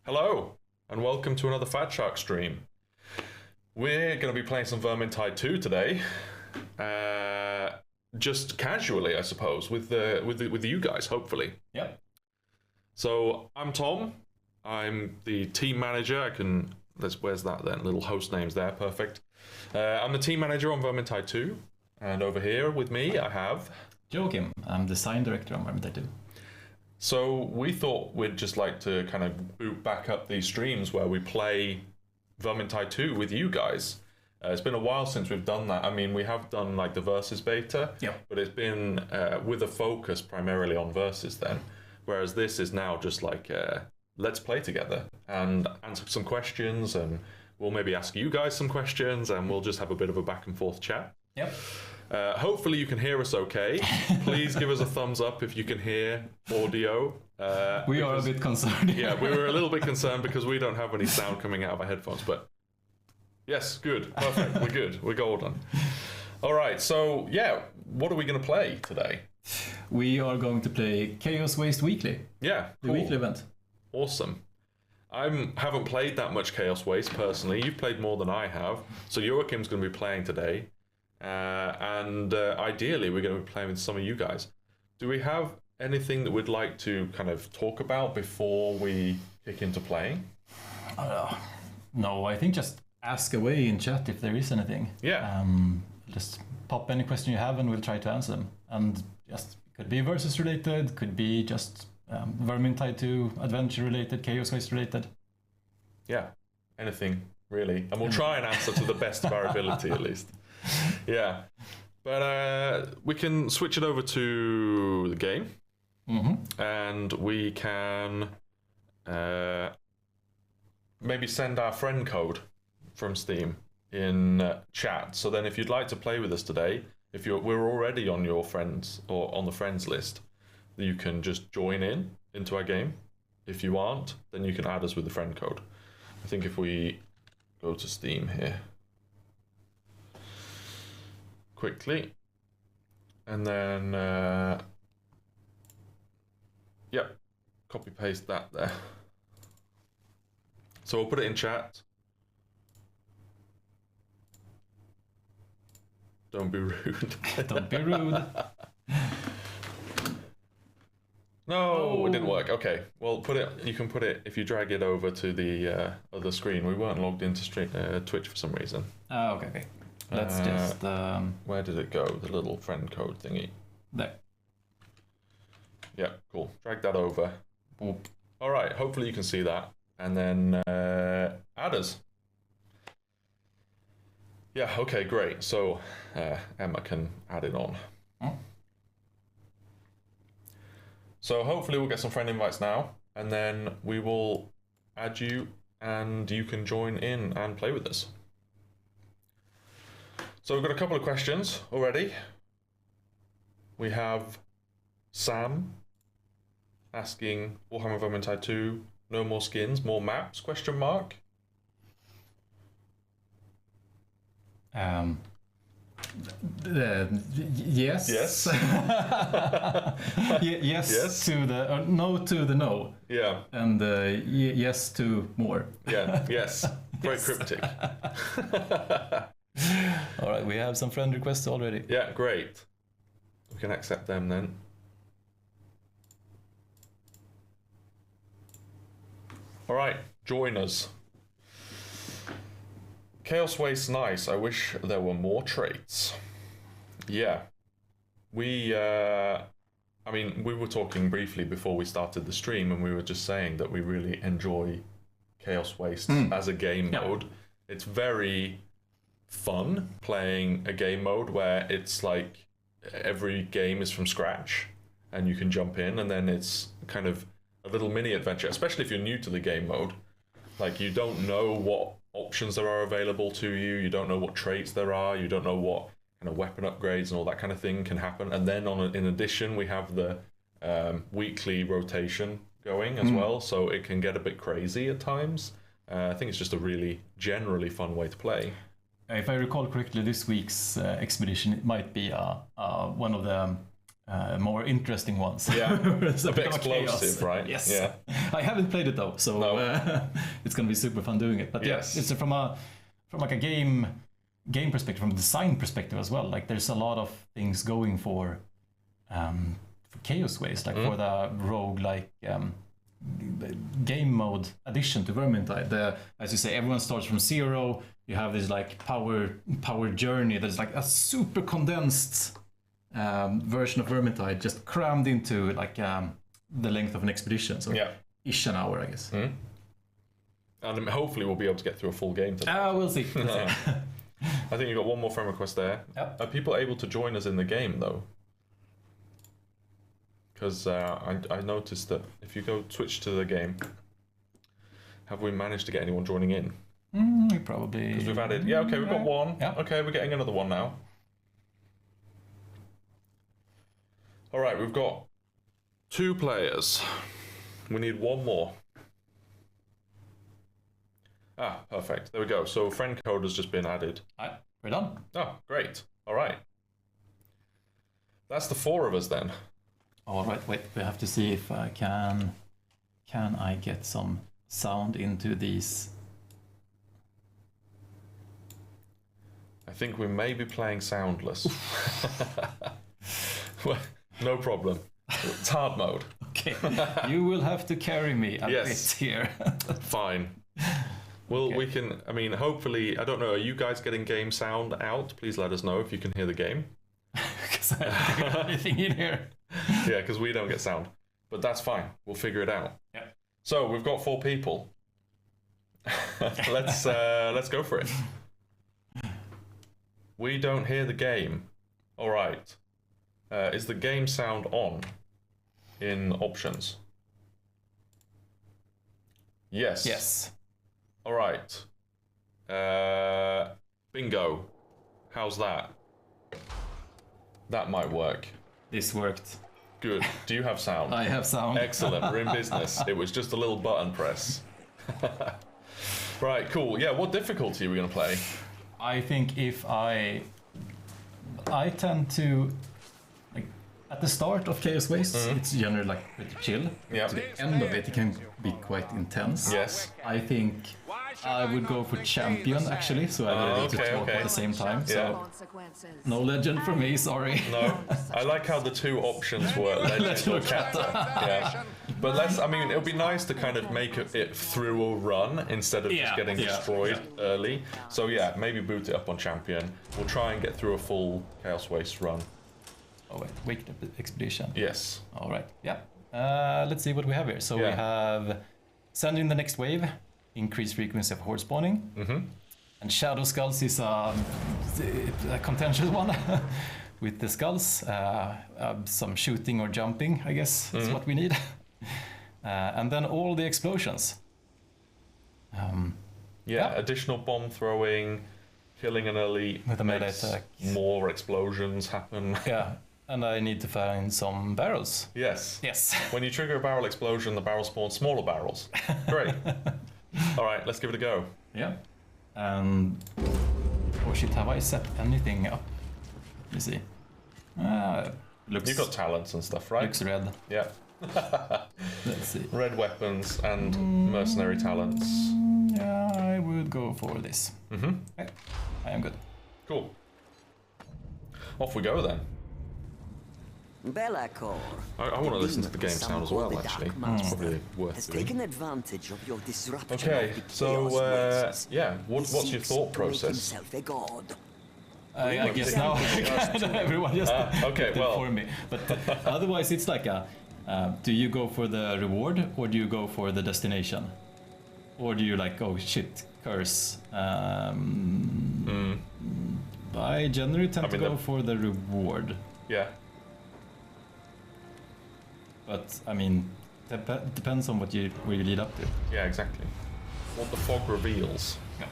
Hello, and welcome to another Fatshark stream. We're going to be playing some Vermintide 2 today, just casually, I suppose, with you guys, hopefully. Yep. So I'm Tom. I'm the team manager. Where's that then? Little host names there, perfect. I'm the team manager on Vermintide 2, and over here with me I have Joachim, I'm design director on Vermintide 2. So we thought we'd just like to kind of boot back up these streams where we play Vermintide 2 with you guys. It's been a while since we've done that. I mean, we have done like the Versus beta, but it's been with a focus primarily on Versus then. Whereas this is now just like, let's play together and answer some questions, and we'll maybe ask you guys some questions, and we'll just have a bit of a back and forth chat. Yep. Hopefully you can hear us okay. Please give us a thumbs up if you can hear audio. We are a bit concerned. Yeah, we were a little bit concerned because we don't have any sound coming out of our headphones, but yes, good, perfect, we're good, we're golden. All right, so yeah, what are we going to play today? We are going to play Chaos Waste Weekly. Yeah, the weekly event. Awesome. I haven't played that much Chaos Waste personally. You've played more than I have, so Joachim's going to be playing today. And ideally we're going to be playing with some of you guys. Do we have anything that we'd like to kind of talk about before we kick into playing? No, I think just ask away in chat if there is anything. Yeah. Just pop any question you have and we'll try to answer them. And just could be Versus related, could be just Vermintide 2 adventure related, Chaos Waste related. Yeah, anything really. And we'll try and answer to the best of our ability at least. Yeah, but we can switch it over to the game, and we can maybe send our friend code from Steam in chat. So then if you'd like to play with us today, we're already on your friends or on the friends list, you can just join into our game. If you aren't, then you can add us with the friend code. I think if we go to Steam here quickly, and then yep, copy paste that there. So we'll put it in chat. Don't be rude. Don't be rude. No, it didn't work. Okay, well, you can put it if you drag it over to the other screen. We weren't logged into Twitch for some reason. Oh, okay. Let's just... where did it go? The little friend code thingy. There. Yeah, cool. Drag that over. Boop. All right, hopefully you can see that. And then add us. Yeah, okay, great. So Emma can add it on. So hopefully we'll get some friend invites now, and then we will add you, and you can join in and play with us. So we've got a couple of questions already. We have Sam asking, Warhammer Vermintide 2, no more skins, more maps, question mark? Yes. Yes. Yes to the no to the no. Yeah. And yes to more. Yeah. Yes. Very cryptic. All right, we have some friend requests already. Yeah, great. We can accept them then. All right, join us. Chaos Waste nice. I wish there were more traits. Yeah. We were talking briefly before we started the stream, and we were just saying that we really enjoy Chaos Waste as a game mode. It's very fun playing a game mode where it's like every game is from scratch and you can jump in, and then it's kind of a little mini adventure, especially if you're new to the game mode. Like, you don't know what options there are available to you, you don't know what traits there are, you don't know what kind of weapon upgrades and all that kind of thing can happen. And then in addition we have the weekly rotation going as well, so it can get a bit crazy at times. I think it's just a really generally fun way to play. If I recall correctly, this week's expedition, it might be one of the more interesting ones. Yeah, Whereas a bit become chaos. explosive, right? Yes. Yeah. I haven't played it though, so No. it's gonna be super fun doing it. But Yes. yeah, it's from like a game perspective, from a design perspective as well. Like there's a lot of things going for Chaos Waste, like for the rogue game mode addition to Vermintide. As you say, everyone starts from zero. You have this like power journey that's like a super condensed version of Vermintide, just crammed into like the length of an expedition. So ish an hour, I guess. And hopefully we'll be able to get through a full game today. We'll see. I think you got one more friend request there. Yep. Are people able to join us in the game though? Because I noticed that if you go switch to the game, have we managed to get anyone joining in? We probably... Because we've added... Yeah, okay, we've got one. Yeah. Okay, we're getting another one now. All right, we've got 2 players. We need one more. Ah, perfect. There we go. So friend code has just been added. Alright, we're done. Oh, great. All right. That's the 4 of us then. All right, wait. We have to see if I can. Can I get some sound into these? I think we may be playing soundless. Well, no problem. It's hard mode. Okay, you will have to carry me a Yes. bit here. Fine. Well, Okay. we can. I mean, hopefully, I don't know. Are you guys getting game sound out? Please let us know if you can hear the game. Because I haven't got anything in here. Yeah, because we don't get sound. But that's fine. We'll figure it out. Yeah. So we've got 4 people. Let's go for it. We don't hear the game. All right. Is the game sound on in options? Yes. Yes. All right. Bingo. How's that? That might work. This worked. Good. Do you have sound? I have sound. Excellent. We're in business. It was just a little button press. Right, cool. Yeah, what difficulty are we going to play? I think if I tend to, like, at the start of Chaos Waste, it's generally like pretty chill. Yeah. To the end of it can be quite intense. Yes. I think I would go for champion actually, so I don't need to talk at the same time. So no legend for me, sorry. No. I like how the 2 options were legend or captain. Yeah. But I mean, it would be nice to kind of make it through a run instead of just getting destroyed early. So yeah, maybe boot it up on champion. We'll try and get through a full Chaos Waste run. Oh wait, Wicked Expedition. Yes. All right, yeah. Let's see what we have here. So we Yeah. have send in the next wave, increase frequency of horde spawning, and Shadow Skulls is a contentious one with the skulls. Some shooting or jumping, I guess, is what we need. And then all the explosions. Additional bomb throwing, killing an elite, With a melee makes attack. more explosions happen. Yeah, and I need to find some barrels. Yes. Yes. When you trigger a barrel explosion, the barrel spawns smaller barrels. Great. All right, let's give it a go. Yeah. And oh shit, have I set anything up? Let me see. Looks You've got talents and stuff, right? looks red. Yeah. Let's see. Red weapons and mercenary talents. Yeah, I would go for this. Mm-hmm. Okay. I am good. Cool. Off we go then. Belacor. I want to listen to the game sound as well, actually. It's probably Has worth doing. taken advantage of your disruption. Okay, of the so Chaos Wastes. yeah, what's your Seeks thought to make process? himself a god. I guess now everyone just okay, did it well. for me. But otherwise, it's like do you go for the reward or do you go for the destination? Or do you like, oh shit, curse? I generally tend to go for the reward. Yeah. But I mean, depends on where you lead up to. Yeah, exactly. What the fog reveals. Yeah.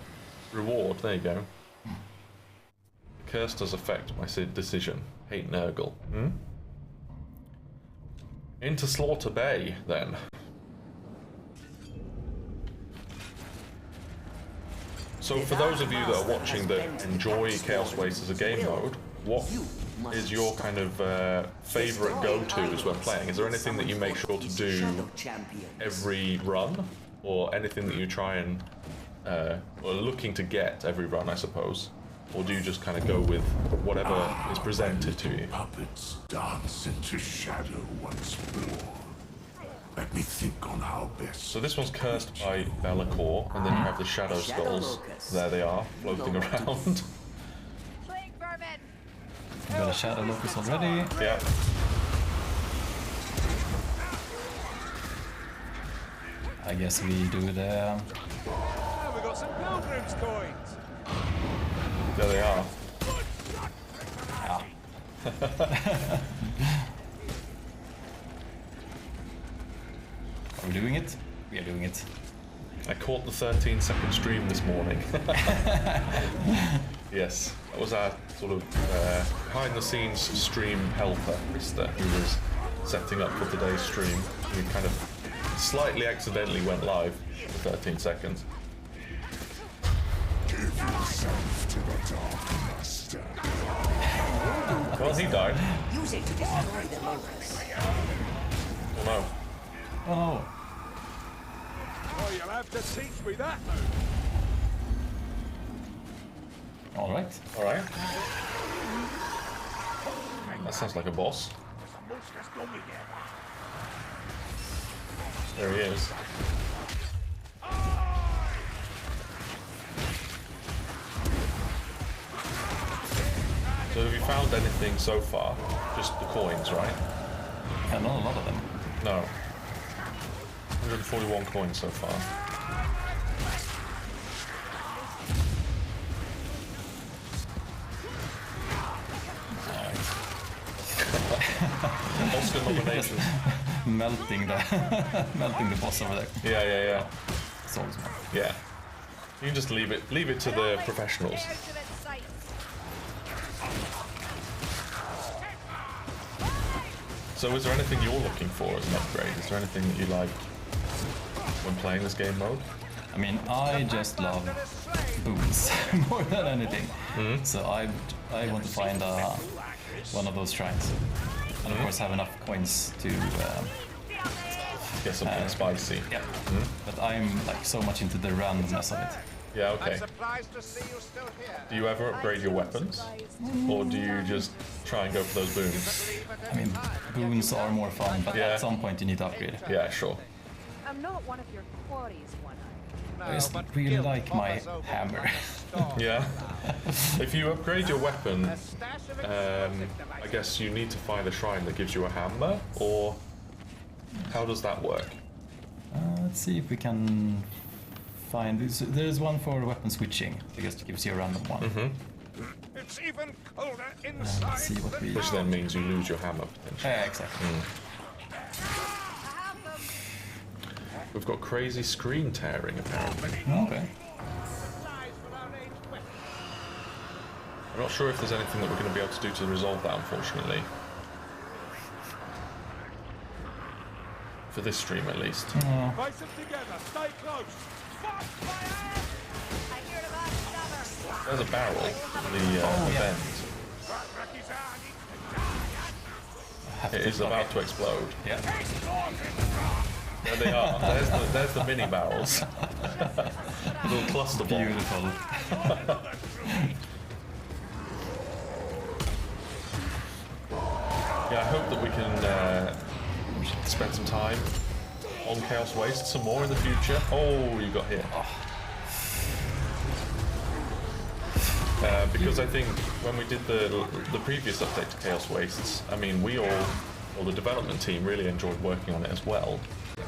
Reward, there you go. The curse does affect my decision. Hate Nurgle. Into Slaughter Bay, then. So for those of you that are watching that enjoy Chaos Waste as a game mode, what is your kind of favorite go-tos when playing? Is there anything that you make sure to do every run, or anything that you try and or looking to get every run, I suppose? Or do you just kind of go with whatever is presented to you? Puppets dance into shadow once more. Let me think on how best. So this one's cursed by Bellacore, and then you have the Shadow Skulls. There they are, floating around. Plague vermin! We got a Shadow Locust already. Yeah. I guess we do the... Oh, we got some pilgrims coins. There they are. Yeah. Are we doing it? We are doing it. I caught the 13-second stream this morning. Yes, that was our sort of behind-the-scenes stream helper, Krista, who was setting up for today's stream. We kind of slightly accidentally went live for 13 seconds. Give yourself to the dark master. Well, he died. Use it to destroy the locusts. Oh no. Oh no. Oh, you'll have to teach me that move. Alright. Alright. That sounds like a boss. There he is. So have you found anything so far? Just the coins, right? Yeah, not a lot of them. No. 141 coins so far. Oscar nominations. melting the boss over there. Yeah. Souls man. Yeah. You can just leave it to the professionals. So is there anything you're looking for as an upgrade? Is there anything that you like when playing this game mode? I mean, I just love boons more than anything. Mm-hmm. So I want to find one of those shrines, and of course have enough coins to Get something spicy. yeah. But I'm like so much into the randomness of it. Yeah, okay. Surprised to see you still here. Do you ever upgrade your weapons? Or do you just try and go for those boons? I mean, boons are more fun, but Yeah. at some point you need to upgrade. Yeah, sure. I'm not one of your quarries, one eye. I just really like my hammer. Yeah. If you upgrade your weapon, I guess you need to find a shrine that gives you a hammer, or how does that work? Let's see if we can find this. There's one for weapon switching. I guess it gives you a random one. It's even colder inside. Let's see what we. Which then means you lose your hammer potentially. Yeah, exactly. We've got crazy screen tearing apparently. Okay. I'm not sure if there's anything that we're going to be able to do to resolve that, unfortunately. For this stream, at least. Face them together. Stay close. There's a barrel in the vent. It is about to explode. Yeah. There they are. There's the mini barrels. Little cluster bomb. Beautiful. Yeah, I hope that we can spend some time on Chaos Waste some more in the future. Oh, you got hit. Because I think when we did the previous update to Chaos Wastes, I mean, the development team really enjoyed working on it as well.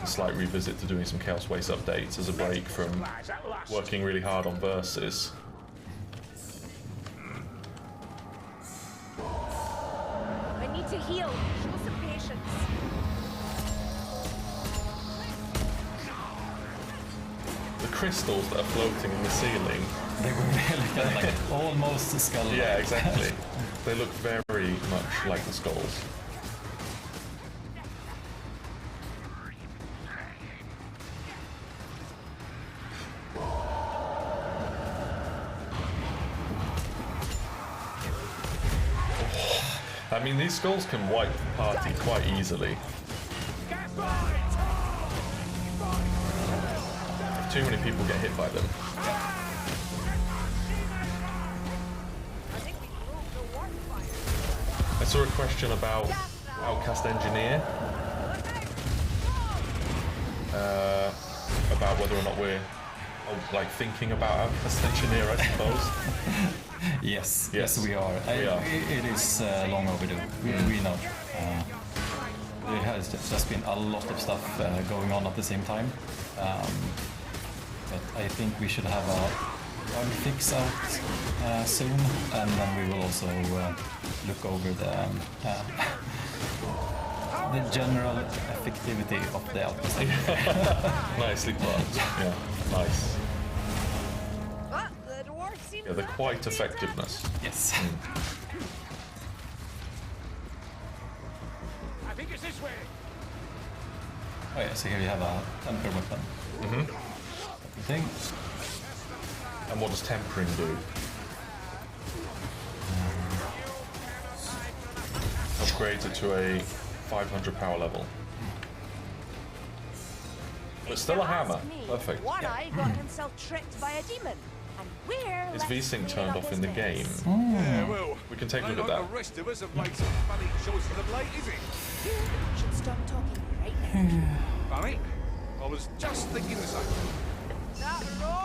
A slight revisit to doing some Chaos Waste updates as a break from working really hard on Versus. I need to heal. Show some patience. The crystals that are floating in the ceiling. They were really kind of like almost skull. Yeah, exactly. They look very much like the skulls. I mean, these skulls can wipe the party quite easily. If too many people get hit by them. I saw a question about Outcast Engineer. About whether or not we're like thinking about Outcast Engineer, I suppose. Yes, Yes. we are. It is long overdue. We know. There has just been a lot of stuff going on at the same time. But I think we should have a bug fix out soon, and then we will also look over the general effectivity of the Outcast. Nicely put. Yeah, nice. Ah, the dwarf seems Yeah, the quite effectiveness. Yes. I think it's this way. Oh yeah, so here you have a temper weapon. Thing. And what does tempering do? Upgrades it to a 500 power level. But still a hammer. Perfect. One eye got himself tricked by a demon. And we're Is left VSync cleaning turned up off his in the mess. game? Yeah, well, We can take a look at like that. the rest of us have made some funny choices of late, is it? You should stop talking right now. Funny? I was just thinking the same.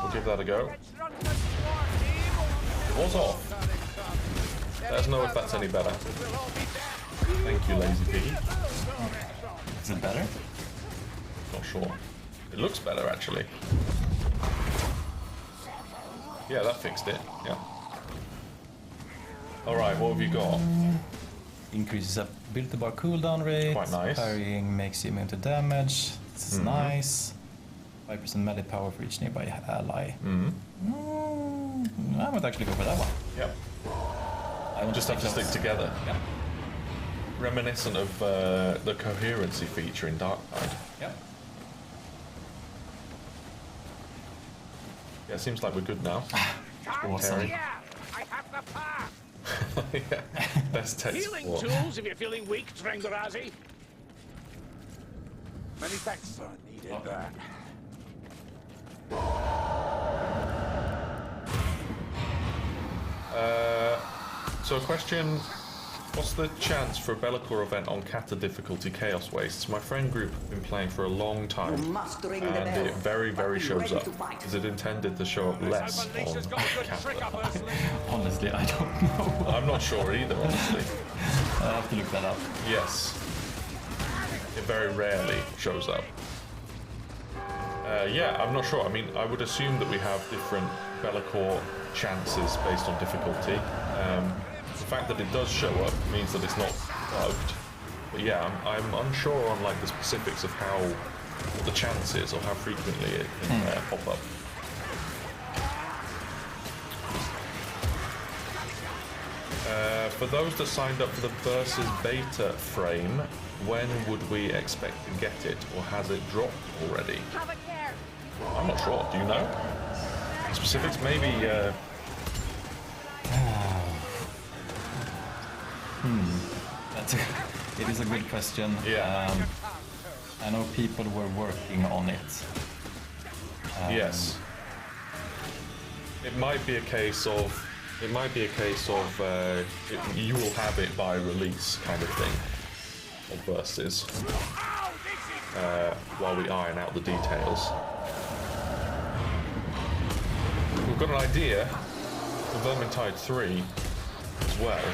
We'll give that a go. It was off. Let us know if that's any better. Thank you, Lazy Piggy. Is it better? Not sure. It looks better, actually. Yeah, that fixed it. Yeah. Alright, what have you got? Increases ability bar cooldown rate. Quite nice. Parrying makes you immune to damage. This is nice. 5% melee power for each nearby ally. I might actually go for that one. Yep. I want Just have to close. stick together. Yeah. Reminiscent of the coherency feature in Darktide. Yeah. Yeah, it seems like we're good now. Awesome. Harry. Yeah, I have the power. Yeah. Best tech Healing support. tools if you're feeling weak, Trangarazi. Many thanks, I needed that. So a question, what's the chance for a Bellacore event on Kata difficulty Chaos Wastes? My friend group have been playing for a long time, must ring the and bell. it very, very Be shows ready up. to fight. Is it intended to show up less Hope Alicia's on got a good trick up Kata? her sleeve. Honestly, I don't know. I'm not sure either, honestly. I have to look that up. Yes. It very rarely shows up. Yeah, I'm not sure. I mean, I would assume that we have different Bellacore chances based on difficulty. The fact that it does show up means that it's not bugged. But yeah, I'm unsure on like the specifics of what the chance is or how frequently it can pop up. For those that signed up for the Versus beta frame, when would we expect to get it, or has it dropped already? Have a care. I'm not sure. Do you know? Specifics? Maybe. It is a good question. Yeah. I know people were working on it. Yes. It might be a case of. You will have it by release, kind of thing. Of Versus. While we iron out the details. We've got an idea for Vermintide 3 as well.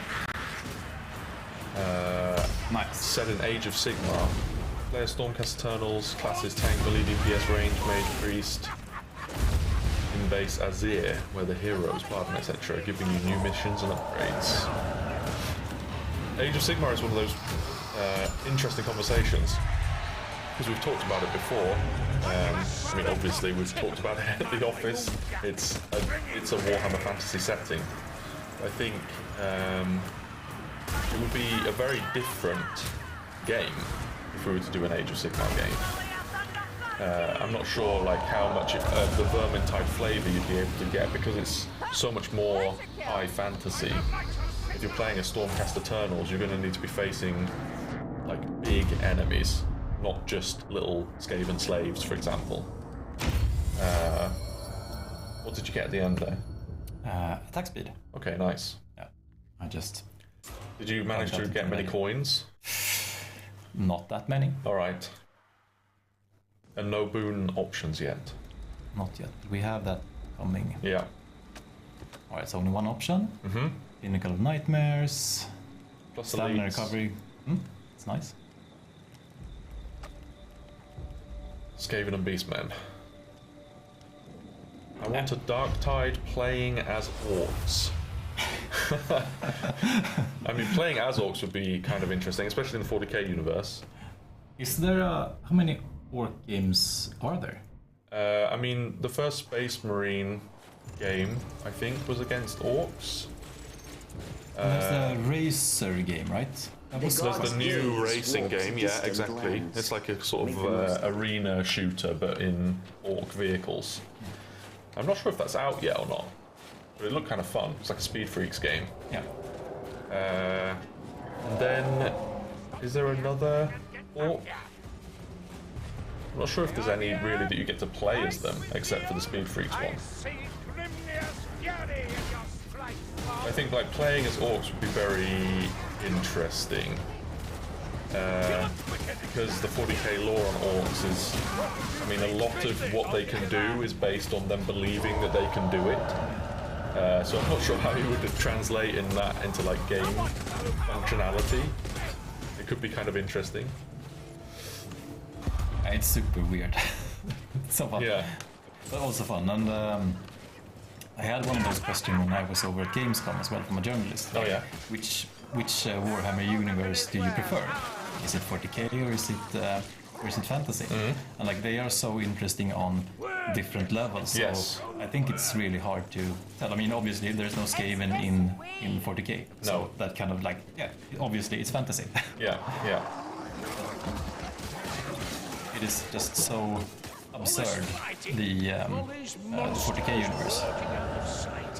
Nice. Set in Age of Sigmar. Player Stormcast Eternals, classes tank, melee, DPS, range, mage, priest. In base Azir, where the heroes, pardon, etc., are giving you new missions and upgrades. Age of Sigmar is one of those interesting conversations. Because we've talked about it before. I mean, obviously, we've talked about it at the office. It's a Warhammer fantasy setting. I think it would be a very different game if we were to do an Age of Sigmar game. I'm not sure like how much of the Vermintide flavour you'd be able to get because it's so much more high fantasy. If if you're playing a Stormcast Eternals, you're going to need to be facing like big enemies, not just little Skaven slaves, for example. What did you get at the end there? Attack speed. Okay, nice. Yeah, I just... Did you manage to get many coins? Not that many. All right. And no boon options yet? Not yet. We have that coming. Yeah. Alright, so only one option. Mm-hmm. Pinnacle of Nightmares. Plus Stamina elites. recovery. It's nice. Skaven and Beastmen. I want a Darktide playing as orcs. I mean, playing as orcs would be kind of interesting, especially in the 40k universe. Is there how many orc games are there? I mean, the first Space Marine game, I think, was against orcs. There's the Racer game, right? There's the new racing game, yeah, exactly. It's like a sort of arena shooter, but in orc vehicles. I'm not sure if that's out yet or not, but it looked kind of fun. It's like a Speed Freaks game. Yeah. And then, is there another orc? I'm not sure if there's any really that you get to play as them, except for the Speed Freaks one. I think like playing as orcs would be very interesting. Because the 40k lore on orcs is, I mean, a lot of what they can do is based on them believing that they can do it. So I'm not sure how you would translate in that into like game functionality. It could be kind of interesting. It's super weird. So fun. Yeah. But also fun. And I had one of those questions when I was over at Gamescom as well from a journalist. Oh yeah. Which Warhammer universe do you prefer? Is it 40k or is it fantasy? Mm-hmm. And like they are so interesting on different levels. So Yes. I think it's really hard to tell. I mean, obviously there's no Skaven in 40k. So No. that kind of like, yeah, obviously it's fantasy. Yeah, yeah. It is just so absurd, the 40k universe.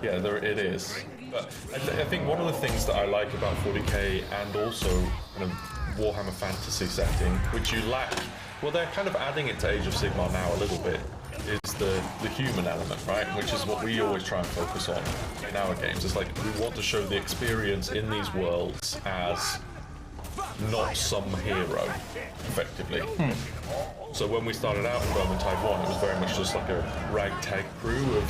Yeah, it is. But I think one of the things that I like about 40k and also kind of Warhammer fantasy setting, which you lack, well, they're kind of adding it to Age of Sigmar now a little bit, is the human element, right? Which is what we always try and focus on in our games. It's like we want to show the experience in these worlds as not some hero, effectively. So when we started out in Vermintide 1, it was very much just like a ragtag crew of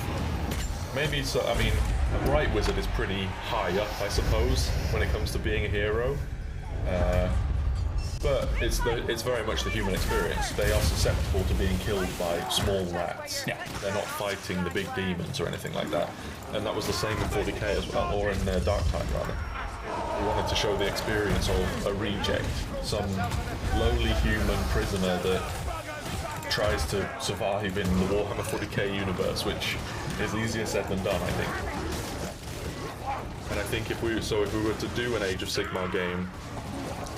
maybe, so I mean, a Bright Wizard is pretty high up, I suppose, when it comes to being a hero. But it's very much the human experience. They are susceptible to being killed by small rats. Yeah. They're not fighting the big demons or anything like that. And that was the same in 40k as well, or in Darktide rather. We wanted to show the experience of a reject, some lowly human prisoner that tries to survive in the Warhammer 40k universe, which is easier said than done, I think. And I think if we were to do an Age of Sigmar game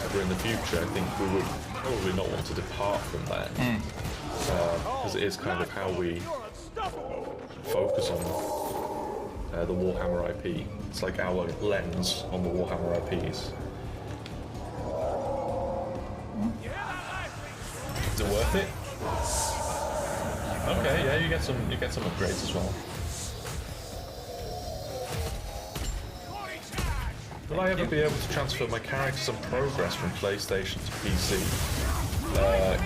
ever in the future, I think we would probably not want to depart from that, because it is kind of how we focus on the Warhammer IP. It's like our lens on the Warhammer IPs. Is it worth it? Okay, yeah, you get some upgrades as well. Will I ever be able to transfer my characters and progress from PlayStation to PC?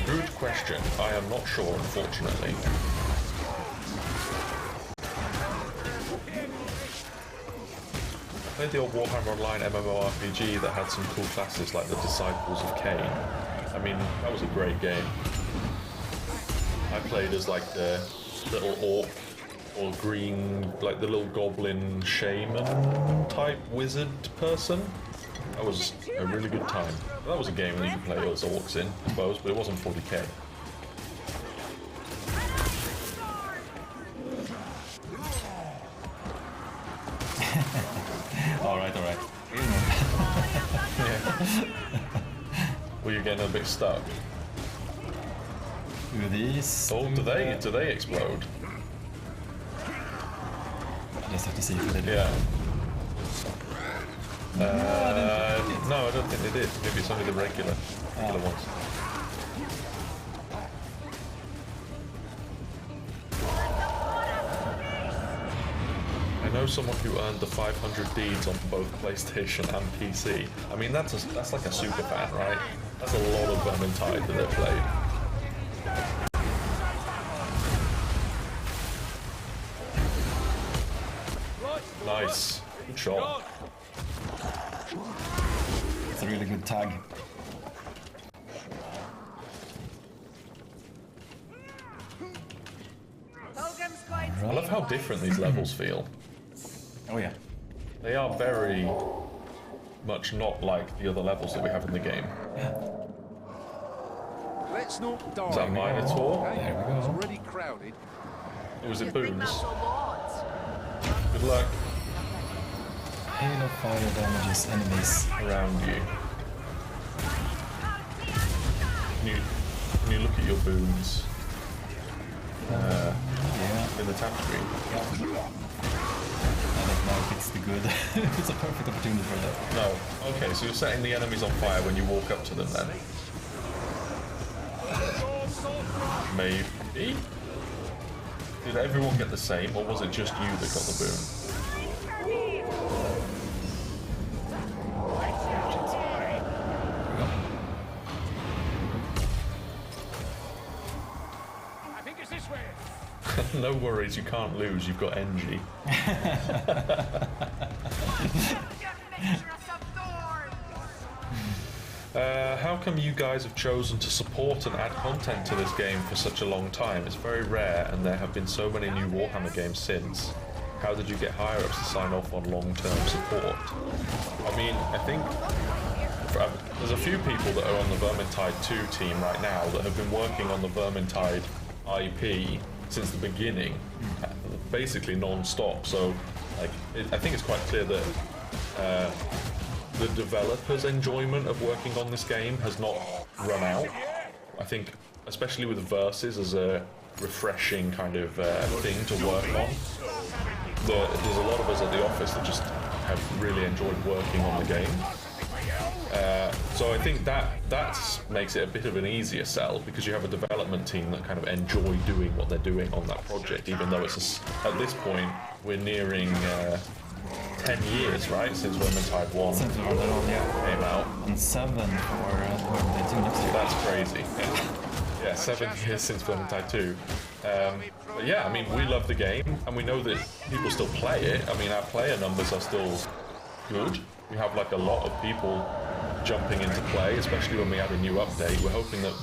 Good question. I am not sure, unfortunately. I played the old Warhammer Online MMORPG that had some cool classes like the Disciples of Cain. I mean, that was a great game. I played as like the little orc or green, like the little goblin shaman type wizard person. That was a really good time. That was a game that you could play as orcs in, I suppose, but it wasn't 40k. Alright. Yeah. Well, you're getting a bit stuck. Do these. Oh, do they explode? I just have to see if they do. Yeah. No, I don't think they did. Maybe it's only the regular ones. I know someone who earned the 500 deeds on both PlayStation and PC. I mean, that's like a super fan, right? That's a lot of Vermintide that they've played. Nice. Good shot. It's a really good tag. I love how different these levels feel. Oh yeah. They are very much not like the other levels that we have in the game. Let's not die. Is that Minotaur? Okay? There we go. It's already crowded. Or was it Boons? Lords. Good luck Hail of fire damages enemies. around you. Can you look at your boons Yeah. in the tap screen? I don't know if it's the good. It's a perfect opportunity for that. No. Okay, so you're setting the enemies on fire when you walk up to them then? Maybe? Did everyone get the same, or was it just you that got the boon? I think it's this way. No worries, you can't lose, you've got NG. How come you guys have chosen to support and add content to this game for such a long time? It's very rare, and there have been so many new Warhammer games since. How did you get higher ups to sign off on long-term support? I mean, I think there's a few people that are on the Vermintide 2 team right now that have been working on the Vermintide IP since the beginning, basically non-stop. So, like, I think it's quite clear that the developers' enjoyment of working on this game has not run out. I think, especially with Versus as a refreshing kind of thing to work on, there's a lot of us at the office that just have really enjoyed working on the game. So I think that makes it a bit of an easier sell, because you have a development team that kind of enjoy doing what they're doing on that project, even though it's at this point we're nearing 10 years, right, since Vermintide 1 came out. And 7 for Vermintide 2 next year. That's crazy. Yeah, 7 years since Vermintide 2. But yeah, I mean, we love the game, and we know that people still play it. I mean, our player numbers are still good. We have like a lot of people jumping into play, especially when we add a new update. We're hoping that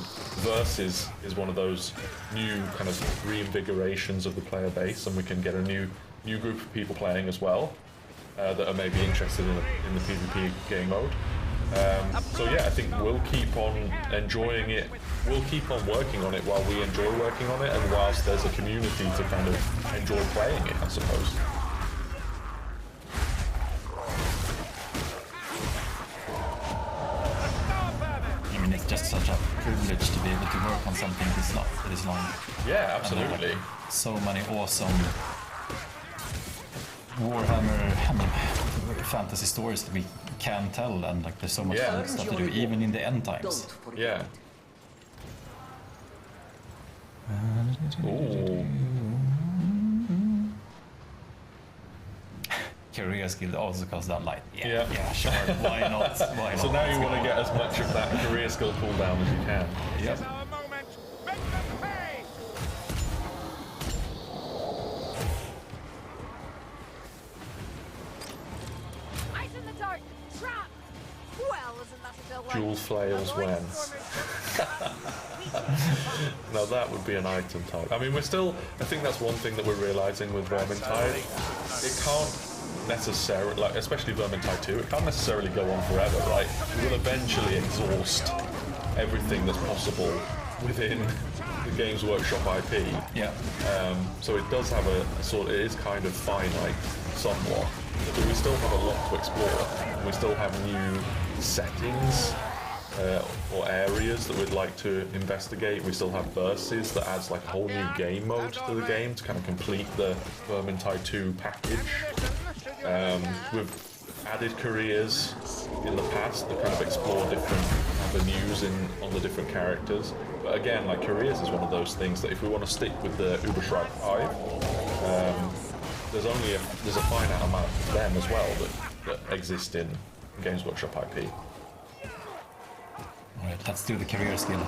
Versus is one of those new kind of reinvigorations of the player base, and we can get a new group of people playing as well that are maybe interested in the PvP game mode. So yeah, I think we'll keep on enjoying it. We'll keep on working on it while we enjoy working on it, and whilst there's a community to kind of enjoy playing it, I suppose. I mean, it's just such a privilege to be able to work on something this long. Yeah, absolutely. So many awesome Warhammer, fantasy stories that we can tell, and like there's so much Yeah. stuff to do, even in the end times. Yeah. Ooh. Careers Guild also costs down light. Yeah. Yeah, sure. Why not? Why not? So now you Let's want to go. get as much of that career skill cooldown as you can. Yep. Our moment. Make them pay. Eyes in the dark. Trap. Well, isn't that a delight? Jewel flails Avoid when. stormers. Now that would be an item type. I mean, I think that's one thing that we're realizing with Vermintide. It can't necessarily, like, especially Vermintide 2, it can't necessarily go on forever, right? We will eventually exhaust everything that's possible within the Games Workshop IP. Yeah. So it does have it is kind of finite somewhat, but we still have a lot to explore. We still have new settings or areas that we'd like to investigate. We still have Versus that adds like a whole new game mode to the game to kind of complete the Vermintide 2 package. We've added careers in the past that kind of explore different avenues on the different characters. But again, like careers is one of those things that if we want to stick with the Uberschreit 5, there's a finite amount of them as well that exist in Games Workshop IP. Alright, let's do the career skill.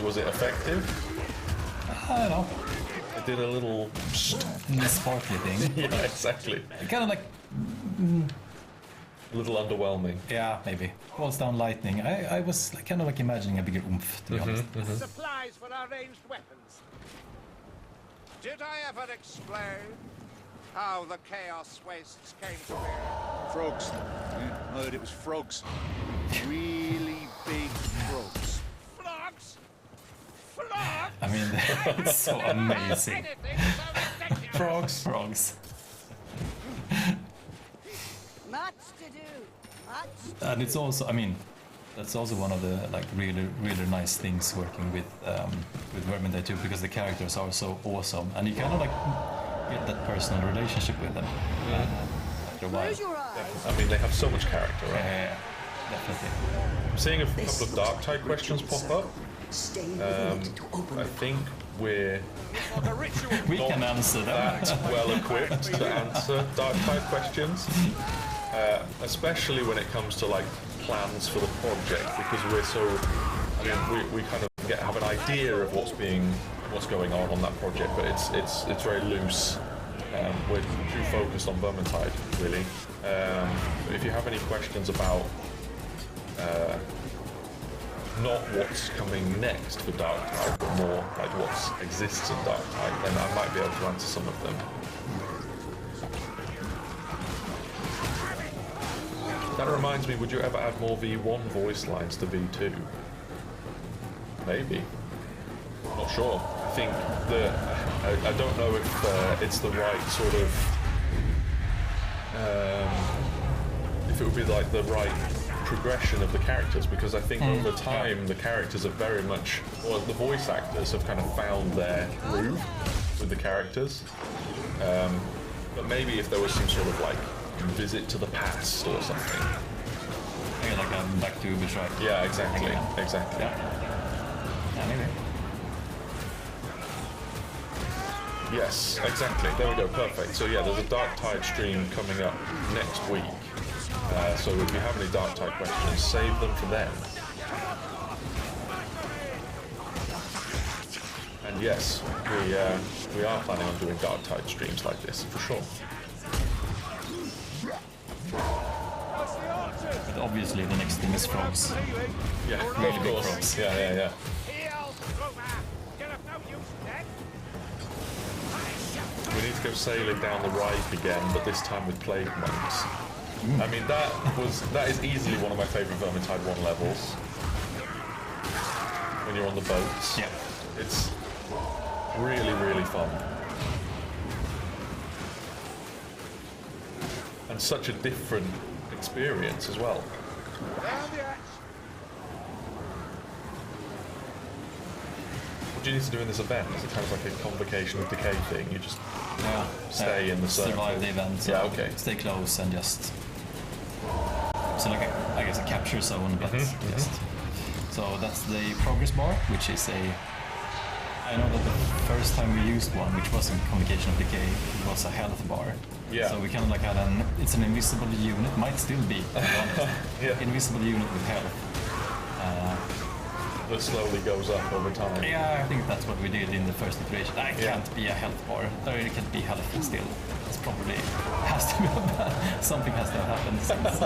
Was it effective? I don't know. It did a little... The sparkly thing. Yeah, exactly. Kind of like... A little underwhelming. Yeah, maybe. Falls down lightning. I was kind of like imagining a bigger oomph, to be honest. Supplies for our ranged weapons. Did I ever explain how the Chaos Wastes came to be? Frogs. I heard it was frogs. Really big frogs. Frogs? Frogs? I mean, it's so amazing. Anything so ridiculous. Frogs. Much to do. Much. And it's also, I mean, that's also one of the like really nice things working with Vermintide too, because the characters are so awesome, and you kind of like get that personal relationship with them after a while. Close your eyes. I mean, they have so much character, right? Yeah, definitely. I'm seeing a couple of Darktide questions pop up. I think we're We not can answer them. that well equipped to answer Darktide questions, especially when it comes to like plans for the project, because we're so. I mean, we kind of have an idea of what's going on that project, but it's very loose. We're too focused on Vermintide, really. But if you have any questions about not what's coming next for Darktide, but more like what exists in Darktide, then I might be able to answer some of them. That reminds me, would you ever add more V1 voice lines to V2? Maybe. Not sure. I think I don't know if it's the right sort of if it would be like the right progression of the characters, because I think over time the characters are very much, or the voice actors have kind of found their groove with the characters. But maybe if there was some sort of like visit to the past or something. Maybe like a back to Uberschreit. Yeah, exactly. Exactly. Yeah, maybe. Yes, exactly. There we go. Perfect. So yeah, there's a Darktide stream coming up next week. So if you have any Darktide questions, save them for then. And yes, we are planning on doing Darktide streams like this for sure. But obviously the next thing is frogs. Yeah, Really of big course. frogs. Yeah. We need to go sailing down the Reich again, but this time with plague monks. I mean, that is easily one of my favourite Vermintide 1 levels. When you're on the boats. Yeah. It's really fun. And such a different experience as well. What do you need to do in this event? Is it kind of like a Convocation of Decay thing? You just stay in the circle? Survive the event. Yeah, okay. Stay close and just... So like, I guess a capture zone, but just... So that's the progress bar, which is a... I know that the first time we used one, which wasn't Convocation of Decay, it was a health bar. Yeah. So we kind of like had it's an invisible unit, might still be honest. Yeah. Invisible unit with health. That slowly goes up over time. Yeah, I think that's what we did in the first iteration. I can't be a health bar. There can't be health still. It's probably has to be something has to have happened since.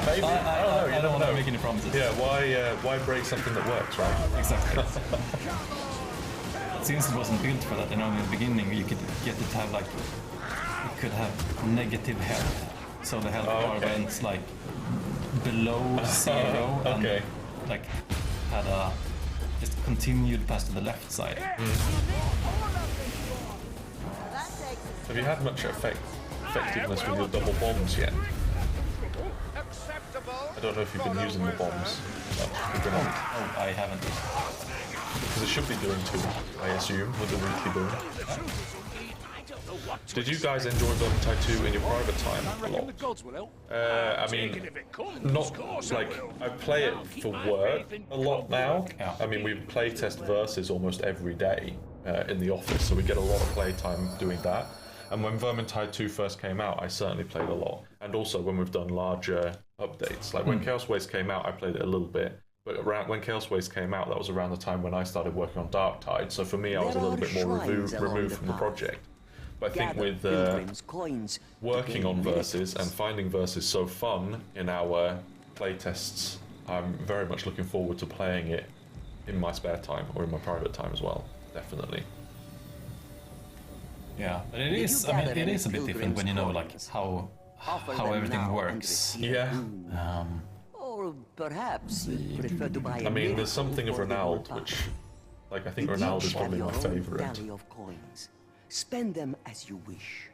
Maybe. I don't want to make any promises. Yeah, why break something that works, right? Exactly. Since it wasn't built for that, and in the beginning you could get it to have like it could have negative health, so the health bar went like below 0 and like had a just continued past to the left side. Have you had much effectiveness with your double bombs yet? I don't know if you've been using the bombs much. Oh, I haven't. because it should be doing 2, I assume, with the weekly boom. Did you guys enjoy Vermintide 2 in your private time a lot? I mean, not like I play it for work a lot now. Yeah. I mean, we play test versus almost every day in the office, so we get a lot of playtime doing that. And when Vermintide 2 first came out, I certainly played a lot. And also when we've done larger updates, like when Chaos Waste came out, I played it a little bit. But when Chaos Waste came out, that was around the time when I started working on Darktide. So for me, I was a little bit more removed from the project. But I think with working on verses and finding verses so fun in our playtests, I'm very much looking forward to playing it in my spare time or in my private time as well. Definitely. Yeah, but it is. I mean, it is a bit different when you know like how everything works. Yeah. Or perhaps you prefer to buy I mean, there's something of Ronald, which, like, I think Ronald is probably my favorite. Spend them as you wish.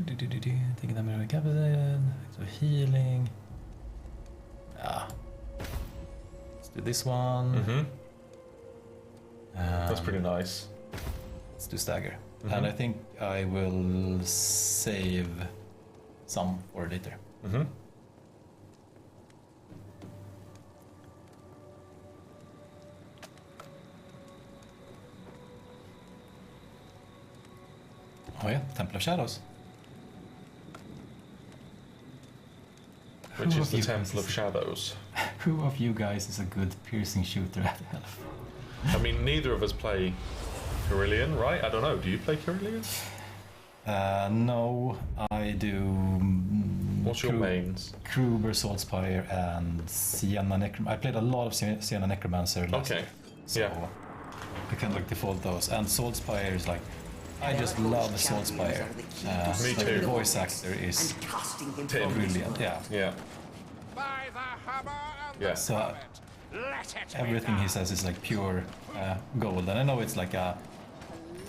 Taking them in cabinet, so healing. Yeah. Let's do this one. Mm-hmm. That's pretty nice. Let's do stagger. And I think I will save some for later. Mm-hmm. Oh yeah, Temple of Shadows. Which is the Temple of Shadows. Who of you guys is a good piercing shooter at health? I mean, neither of us play Carillion, right? I don't know. Do you play Carillion? No, I do. What's your mains? Kruber, Saltspire, and Sienna Necromancer. I played a lot of Sienna Necromancer last year, so yeah. I can like default those. And Saltspire is like, I just love Saltspire. Me like too. The voice actor is brilliant. Yeah. Yeah. By the hammer and Yeah. So let it everything he says is like pure gold. And I know it's like a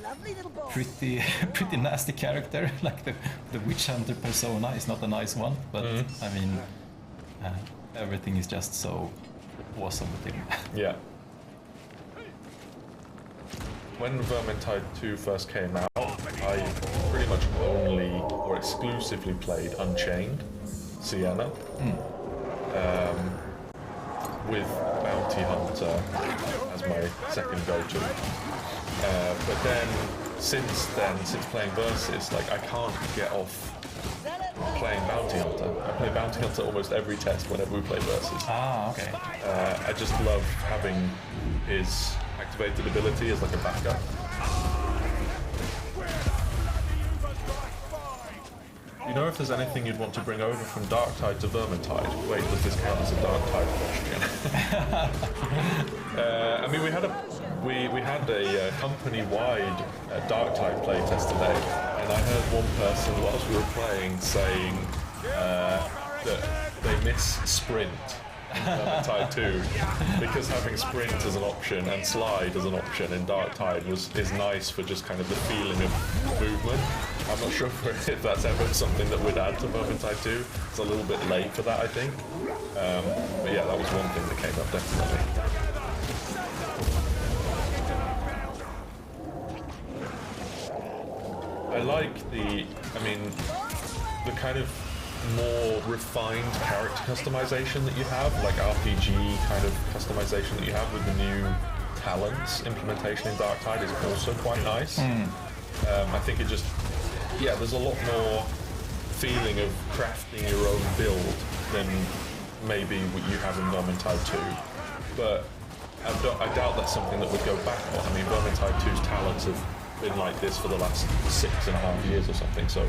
Lovely little boy. pretty nasty character. Like the witch hunter persona is not a nice one, but I mean, everything is just so awesome with him. Yeah. When Vermintide 2 first came out, I pretty much only or exclusively played Unchained, Sienna, with Bounty Hunter as my second go-to. But then, since playing Versus, like I can't get off playing Bounty Hunter. I play Bounty Hunter almost every test whenever we play Versus. Ah, okay. I just love having his activated ability as like a backup. You know if there's anything you'd want to bring over from Darktide to Vermintide? Wait, does this count as a Darktide question? I mean, we had a company-wide Darktide playtest today, and I heard one person whilst we were playing saying that they miss sprint in Vermintide 2 because having sprint as an option and slide as an option in Darktide is nice for just kind of the feeling of movement. I'm not sure if that's ever something that would add to Vermintide 2. It's a little bit late for that, I think. But yeah, that was one thing that came up definitely. I like the kind of more refined character customization that you have, like RPG kind of customization that you have with the new talents implementation in Darktide is also quite nice. I think it just, there's a lot more feeling of crafting your own build than maybe what you have in Vermintide 2. But I doubt that's something that would go back on. I mean, Vermintide 2's talents have been like this for the last 6.5 years or something, so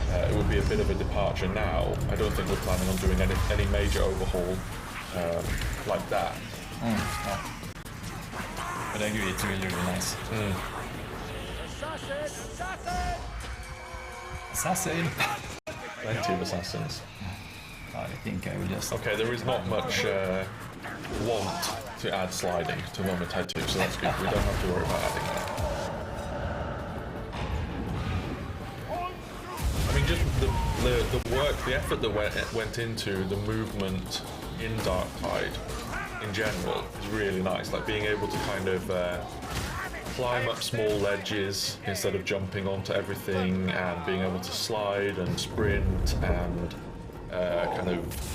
it would be a bit of a departure now. I don't think we're planning on doing any major overhaul like that. But I agree, it's really, really nice. Assassin! Plenty of assassins. I think I will just... Okay, there is not much want to add sliding to Vermintide 2, so that's good. We don't have to worry about adding that. I mean, just the work, the effort that went into the movement in Darktide in general is really nice. Like being able to kind of climb up small ledges instead of jumping onto everything, and being able to slide and sprint and kind of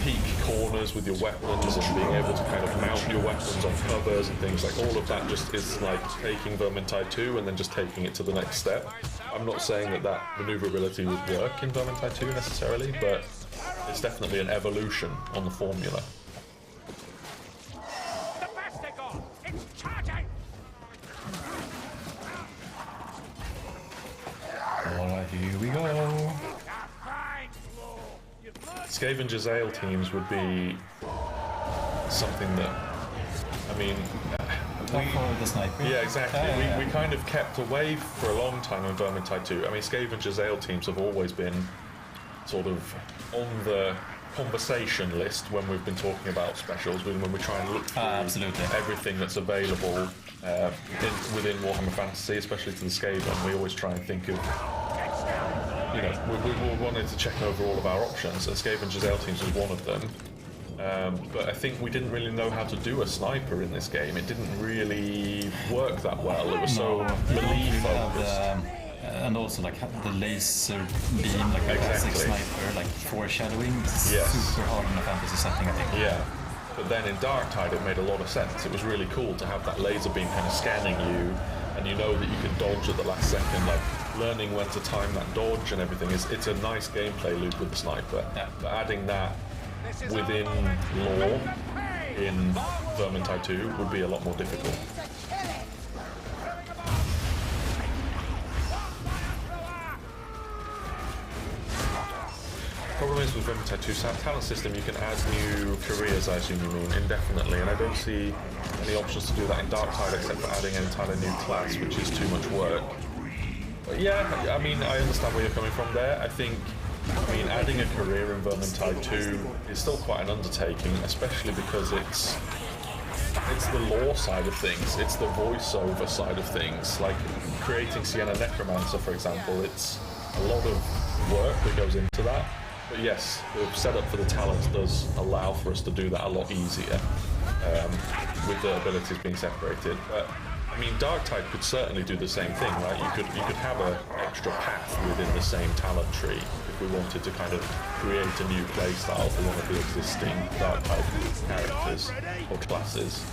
peak corners with your weapons, and being able to kind of mount your weapons on covers and things like all of that just is like taking Vermintide 2 and then just taking it to the next step. I'm not saying that that maneuverability would work in Vermintide 2 necessarily, but it's definitely an evolution on the formula. Alright, here we go. Scavenger's Ale teams would be something that, I mean... For the sniper. Yeah, exactly. We kind of kept away for a long time in Vermintide 2. I mean, Scavenger's Ale teams have always been sort of on the conversation list when we've been talking about specials, when we try and look through everything that's available within Warhammer Fantasy, especially to the Skaven. We always try and think of, you know, we wanted to check over all of our options, and Scavenger's Ale teams was one of them. But I think we didn't really know how to do a sniper in this game. It didn't really work that well. It was so melee focused. And also like the laser beam, like a classic sniper, like foreshadowing, super hard in a fantasy setting, I think. Yeah. But then in Darktide it made a lot of sense. It was really cool to have that laser beam kind of scanning you, and you know that you can dodge at the last second, like learning when to time that dodge and everything. It's a nice gameplay loop with the sniper. Yeah. But adding that within lore in Vermintide 2 would be a lot more difficult. Problem is with Vermintide 2's talent system, you can add new careers, I assume you mean, indefinitely, and I don't see any options to do that in Darktide except for adding an entirely new class, which is too much work. But yeah, I mean, I understand where you're coming from there. I mean, adding a career in Vermintide 2 is still quite an undertaking, especially because it's the lore side of things, it's the voiceover side of things. Like creating Sienna Necromancer, for example, it's a lot of work that goes into that. But yes, the setup for the talents does allow for us to do that a lot easier, with the abilities being separated. But I mean, Darktide could certainly do the same thing, right? You could have an extra path within the same talent tree if we wanted to kind of create a new playstyle for one of the existing Darktide characters or classes.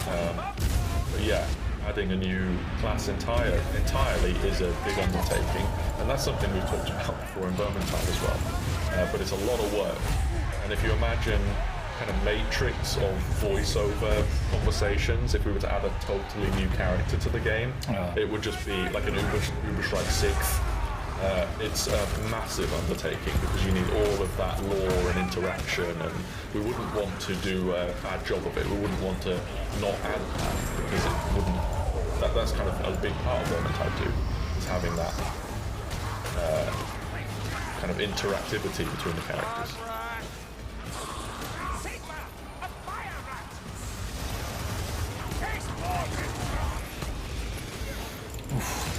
But yeah, adding a new class entirely is a big undertaking, and that's something we've talked about before in Vermintide as well. But it's a lot of work, and if you imagine kind of matrix of voiceover conversations, if we were to add a totally new character to the game, it would just be like an Uberstrike 6th. It's a massive undertaking because you need all of that lore and interaction, and we wouldn't want to do a bad job of it. We wouldn't want to not add that because it wouldn't. That's kind of a big part of Vermintide 2, is having that kind of interactivity between the characters.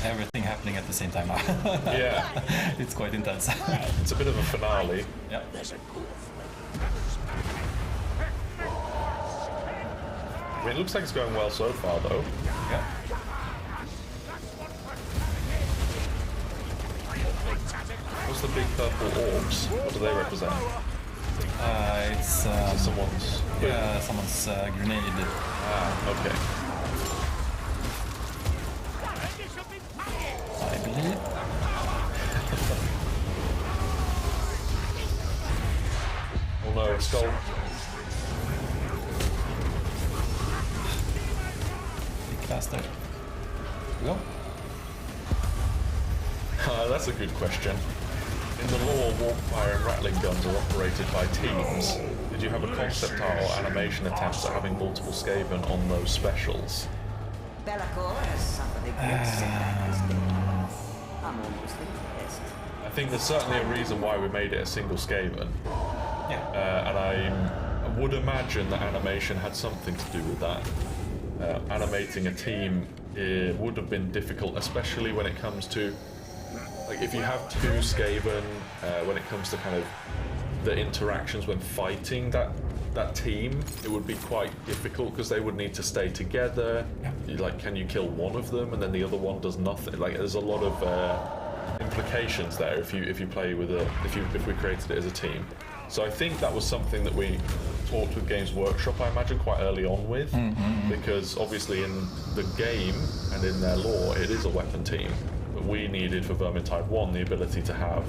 Everything happening at the same time now. Yeah. It's quite intense. It's a bit of a finale. Yeah. I mean, it looks like it's going well so far, though. Yeah. What's the big purple orbs? What do they represent? It's Someone's... someone's grenade. Ah, okay. I believe. Oh no, skull. Big faster. Go. That's a good question. In the lore, warpfire and rattling guns are operated by teams. Did you have a concept art or animation attempts at having multiple Skaven on those specials? Belacor has suffered a great setback this game. I'm almost impressed. I think there's certainly a reason why we made it a single Skaven. Yeah. And I would imagine that animation had something to do with that. Animating a team would have been difficult, especially when it comes to, like, if you have two Skaven, when it comes to kind of the interactions when fighting, that that team, it would be quite difficult because they would need to stay together. Like, can you kill one of them and then the other one does nothing? Like, there's a lot of implications there if you play with if we created it as a team. So I think that was something that we talked with Games Workshop, I imagine, quite early on with, because obviously in the game and in their lore, it is a weapon team. But we needed for Vermintide 1 the ability to have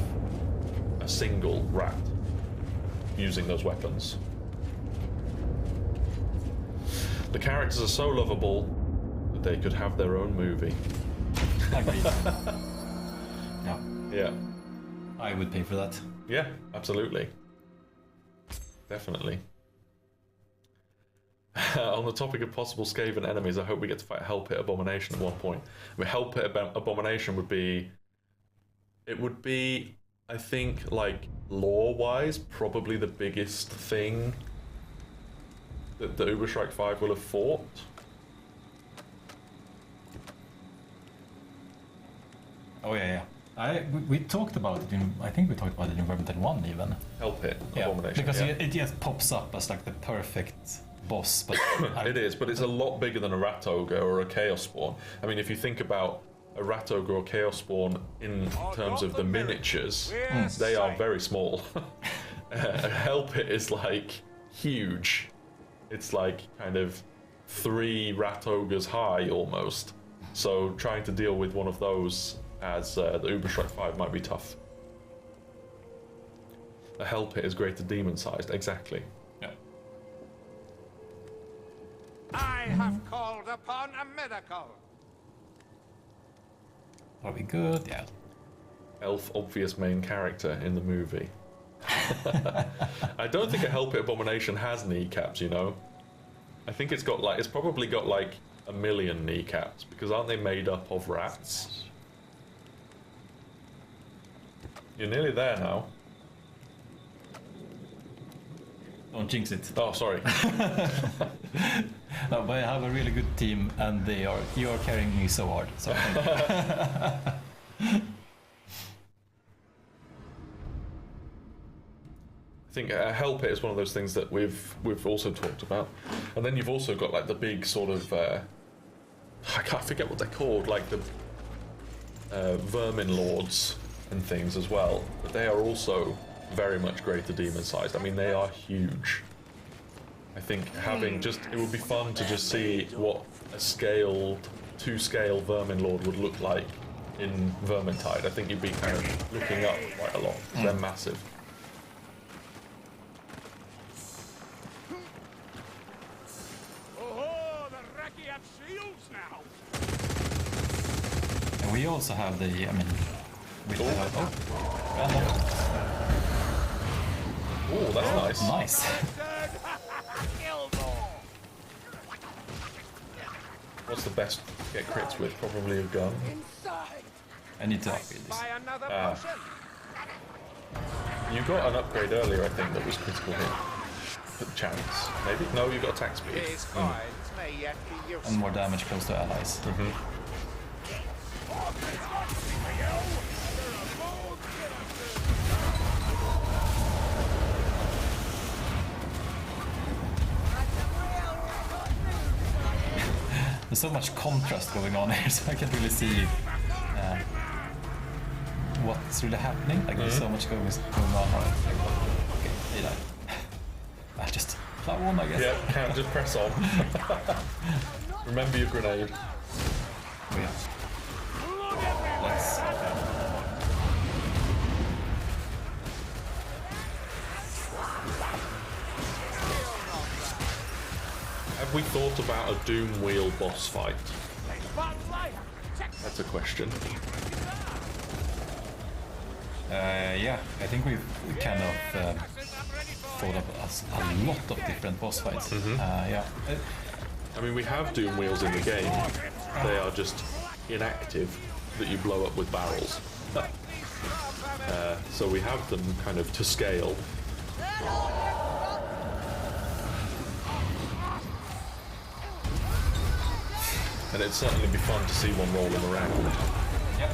a single rat using those weapons. The characters are so lovable that they could have their own movie. Agreed. Yeah. Yeah. I would pay for that. Yeah, absolutely. Definitely. On the topic of possible Skaven enemies, I hope we get to fight Hellpit Abomination at one point. I mean, Hellpit Abomination would be... It would be, I think, like, lore-wise, probably the biggest thing that the Uberstrike 5 will have fought. Oh yeah. We talked about it in, I think we talked about it in Vermintide 1 even. Hellpit Abomination. Because it just pops up as like the perfect boss, but it is, but it's a lot bigger than a Rat Ogre or a Chaos Spawn. I mean, if you think about a Rat Ogre or Chaos Spawn in terms of the miniatures, they are very small. A Hellpit is like huge. It's like kind of 3 Rat Ogres high almost. So trying to deal with one of those as the Uberstrike 5 might be tough. A Hellpit is greater demon sized, exactly. yeah. I have called upon a miracle. Are we good? Yeah. Elf obvious main character in the movie. I don't think a Hellpit Abomination has kneecaps, you know. I think it's probably got like 1 million kneecaps, because aren't they made up of rats? You're nearly there now. Don't jinx it. Oh, sorry. No, but I have a really good team, and you are carrying me so hard. So I think Hellpit is one of those things that we've also talked about, and then you've also got like the big sort of I can't forget what they're called, like the vermin lords and things as well. But they are also very much greater demon sized. I mean, they are huge. I think it would be fun to just see what a scaled 2-scale vermin lord would look like in Vermintide. I think you'd be kind of looking up quite a lot. They're massive. Oh, the Reki have shields now. and we also have the, I mean, with the random. Oh, that's nice. Nice. What's the best to get crits with? Probably a gun. I need to upgrade this. Buy another potion. You got an upgrade earlier, I think, that was critical hit. Chance, maybe? No, you got attack speed. These coins may yet be useful. And more damage close to allies. There's so much contrast going on here, so I can't really see what's really happening. Like there's so much going on. Okay, they died. I just plow on, I guess. Yeah, can't just press on. Remember your grenade. Oh, yeah. Let's. Have we thought about a Doom Wheel boss fight? That's a question. Yeah, I think we've kind of thought of a lot of different boss fights. Yeah. I mean, we have Doom Wheels in the game. They are just inactive that you blow up with barrels. So we have them kind of to scale. And it'd certainly be fun to see one roll them around. Yep.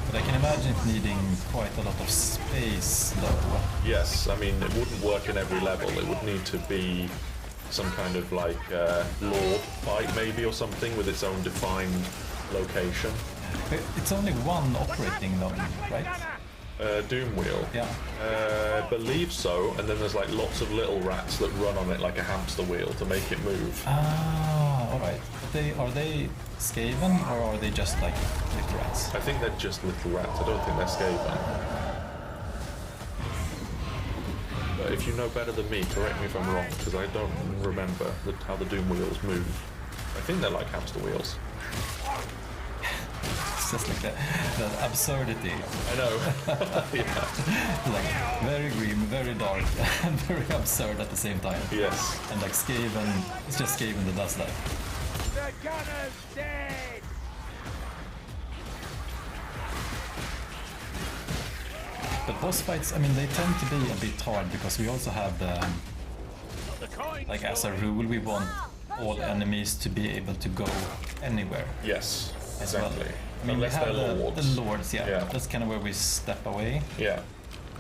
But I can imagine it needing quite a lot of space, though. Yes, I mean, it wouldn't work in every level. It would need to be some kind of like lord fight maybe or something with its own defined location. But it's only one operating though, right? Doom wheel. Yeah. I believe so, and then there's like lots of little rats that run on it like a hamster wheel to make it move. Ah, alright. But are they Skaven or are they just like little rats? I think they're just little rats. I don't think they're Skaven. But if you know better than me, correct me if I'm wrong, because I don't remember how the Doom wheels move. I think they're like hamster wheels. It's just like the absurdity. I know. Yeah. Like very grim, very dark, and very absurd at the same time. Yes. And like Skaven, it's just Skaven that does that. The gunner's dead! But boss fights, I mean, they tend to be a bit hard because we also have the, like as a rule, we want all enemies to be able to go anywhere. Yes. As Exactly. well. I mean, Unless we have they're lords. the lords, yeah. Yeah. That's kind of where we step away. Yeah.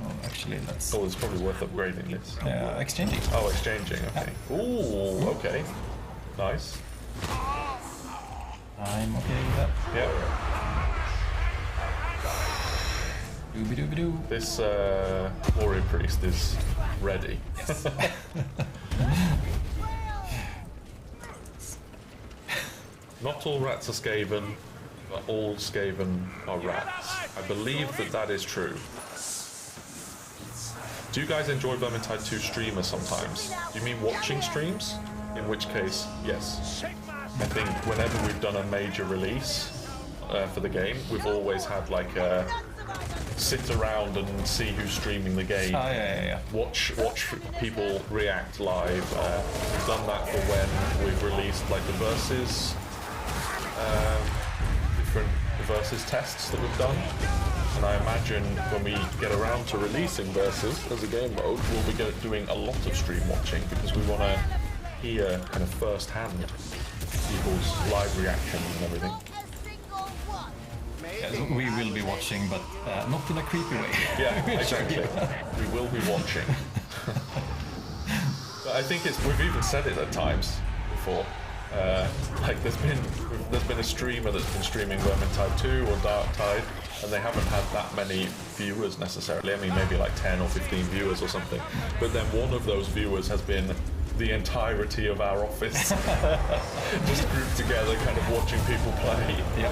Oh, actually, let's Oh, it's probably worth upgrading this. exchanging. Oh, exchanging. Okay. Ooh. Okay. Nice. I'm okay with that. Yeah. Dooby dooby doo. This warrior priest is ready. Not all rats are Skaven, but all Skaven are rats. I believe that is true. Do you guys enjoy Vermintide 2 streamers sometimes? Do you mean watching streams? In which case, yes. I think whenever we've done a major release for the game, we've always had like a sit around and see who's streaming the game. Oh, yeah. Watch people react live. We've done that for when we've released like the versus, different versus tests that we've done. And I imagine when we get around to releasing versus as a game mode, we'll be doing a lot of stream watching because we want to hear kind of first-hand people's live reactions and everything. Yeah, so we will be watching, but not in a creepy way. Yeah, exactly. We will be watching. But I think we've even said it at times before. Like there's been a streamer that's been streaming Vermintide 2 or Darktide, and they haven't had that many viewers necessarily. I mean, maybe like 10 or 15 viewers or something. But then one of those viewers has been the entirety of our office, just grouped together, kind of watching people play. Yeah.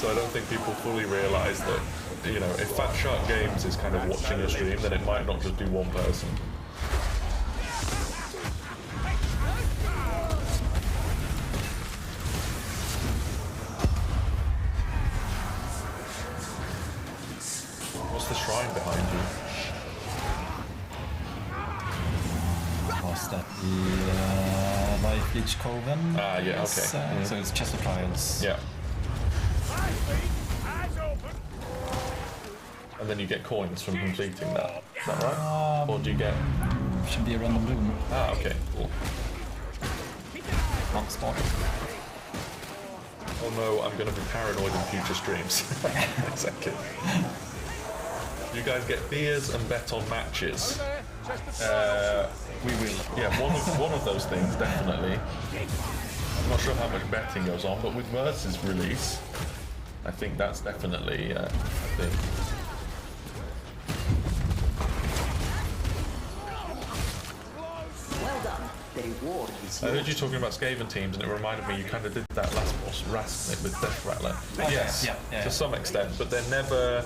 So I don't think people fully realise that, you know, if Fatshark Games is kind of watching a stream, then it might not just be one person. What's the shrine behind you? Was that the Life Leech Coven? Ah, yeah, Yes, okay. So it's Chest of Trials. Yeah. And then you get coins from completing that. Is that right? Or do you get... Should be a random room. Ah, okay, cool. Not spot. Oh no, I'm going to be paranoid in future streams. Exactly. You guys get beers and bet on matches. We will. Yeah, one of those things, definitely. I'm not sure how much betting goes on, but with Versus release, I think that's definitely a thing. Well done. The reward is I heard you talking about Skaven teams, and it reminded me you kind of did that last boss, Rasknik, with Death Rattler. Yes, yeah. to some extent, but they're never...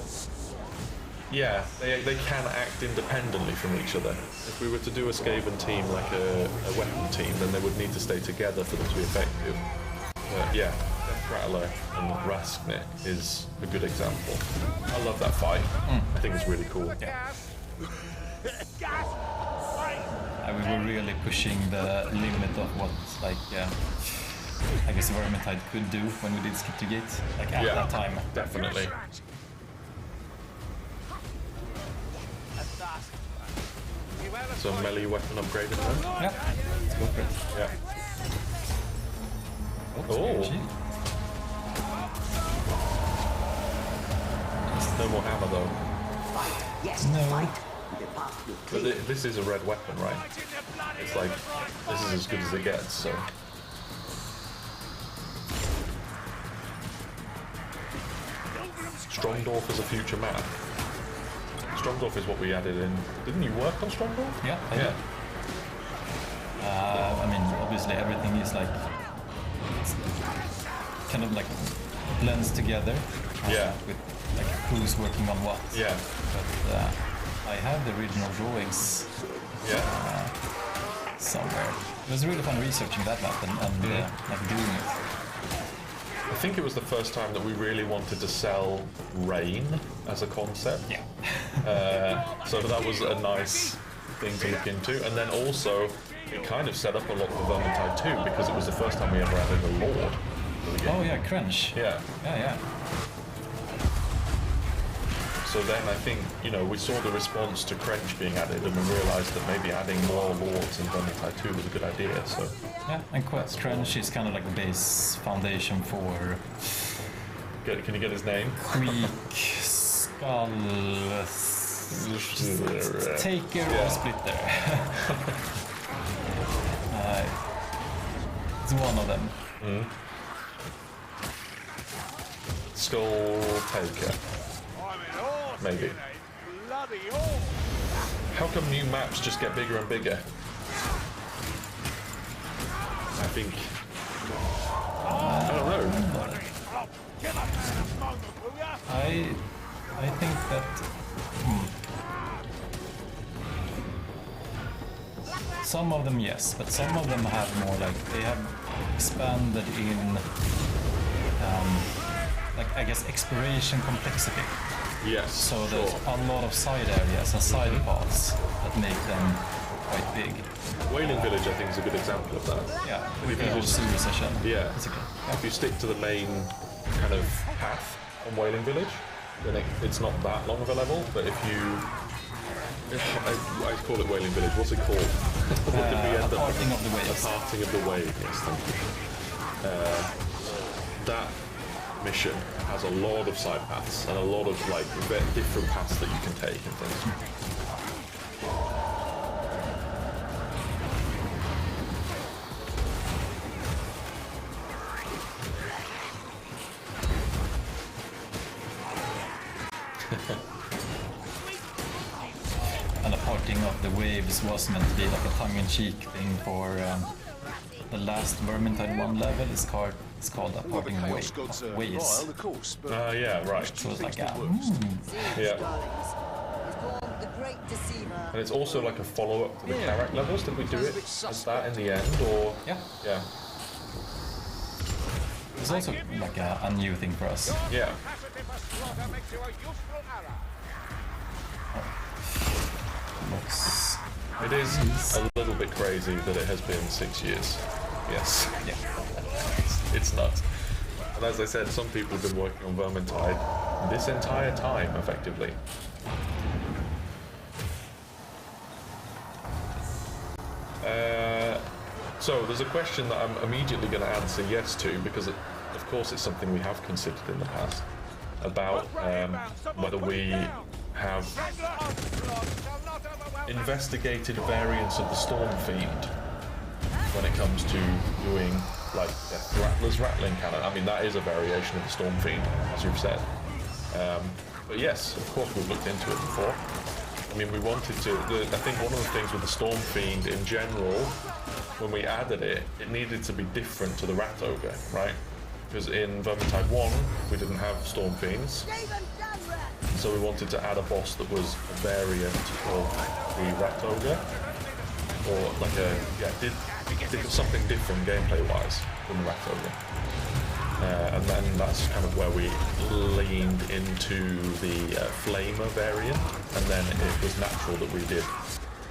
Yeah, they can act independently from each other. If we were to do a Skaven team like a weapon team, then they would need to stay together for them to be effective. But yeah, Death Rattler and Rasknik is a good example. I love that fight. I think it's really cool. We were really pushing the limit of what, like, I guess Vermintide could do when we did Skip to Gate, like at that time. Definitely. So melee weapon upgraded then? Yeah, let's go for it. Yeah. Oh, Oh. SPG. No more hammer though. Fight. Yes, No. fight. The path will But clear. this is a red weapon, right? It's like, this is as good as it gets, so. Strongdorf is a future map. Strongdorf is what we added in. Didn't you work on Strongdorf? Yeah, I did. I mean, obviously everything is like it's kind of like blends together. Yeah. With like who's working on what. Yeah. But I have the original drawings Yeah. somewhere. It was really fun researching that map and like doing it. I think it was the first time that we really wanted to sell rain as a concept. Yeah. So that was a nice thing to look into. And then also, it kind of set up a lot for Vermintide 2 because it was the first time we ever added a lord to the game. Oh yeah, Crunch. Yeah. Yeah. So then I think, you know, we saw the response to Crench being added and we realised that maybe adding more lords in Vermintide 2 was a good idea, so... Yeah, and Crunch is kind of like the base foundation for Can you get his name? Greek Skull Taker or Splitter. It's one of them. Skull Taker. Maybe. Bloody all. How come new maps just get bigger and bigger? I think... I don't know. I think that some of them yes, but some of them have more like they have expanded in like I guess exploration complexity. Yes, So there's a lot of side areas and side paths that make them quite big. Whaling Village, I think, is a good example of that. Yeah, with the whole sewer session. Yeah. Basically. If you stick to the main kind of path on Whaling Village, then it's not that long of a level, but if you... I call it Whaling Village, what's it called? What did we end A up- parting of the waves. A parting of the wave, yes, thank you. That mission has a lot of side paths and a lot of like different paths that you can take and things. And a parting of the waves was meant to be like a tongue-in-cheek thing for the last Vermintide 1 level. It's called a parting of waves. Royal, of course, but Yeah, right. So it's like Yeah. The Great Deceiver. And it's also like a follow-up to the Carrack levels. Did we do it as that in the end, or...? Yeah. Yeah. It's also like a new thing for us. Yeah. Capacity for slaughter makes you a useful ally. Looks- It is a little bit crazy that it has been 6 years. Yes. Yeah. It's nuts. And as I said, some people have been working on Vermintide this entire time, effectively. So there's a question that I'm immediately going to answer yes to, because of course it's something we have considered in the past, about whether we have investigated variants of the Storm Fiend when it comes to doing like Death Rattler's Rattling Cannon. I mean, that is a variation of the Storm Fiend, as you've said. But yes, of course we've looked into it before. I mean, we wanted to... I think one of the things with the Storm Fiend in general, when we added it, it needed to be different to the Rat Ogre, right? Because in Vermintide 1, we didn't have Storm Fiends. So we wanted to add a boss that was a variant of the Rat Ogre. Or like a... Yeah, did something different gameplay-wise than the Rat Ogre. And then that's kind of where we leaned into the Flamer variant, and then it was natural that we did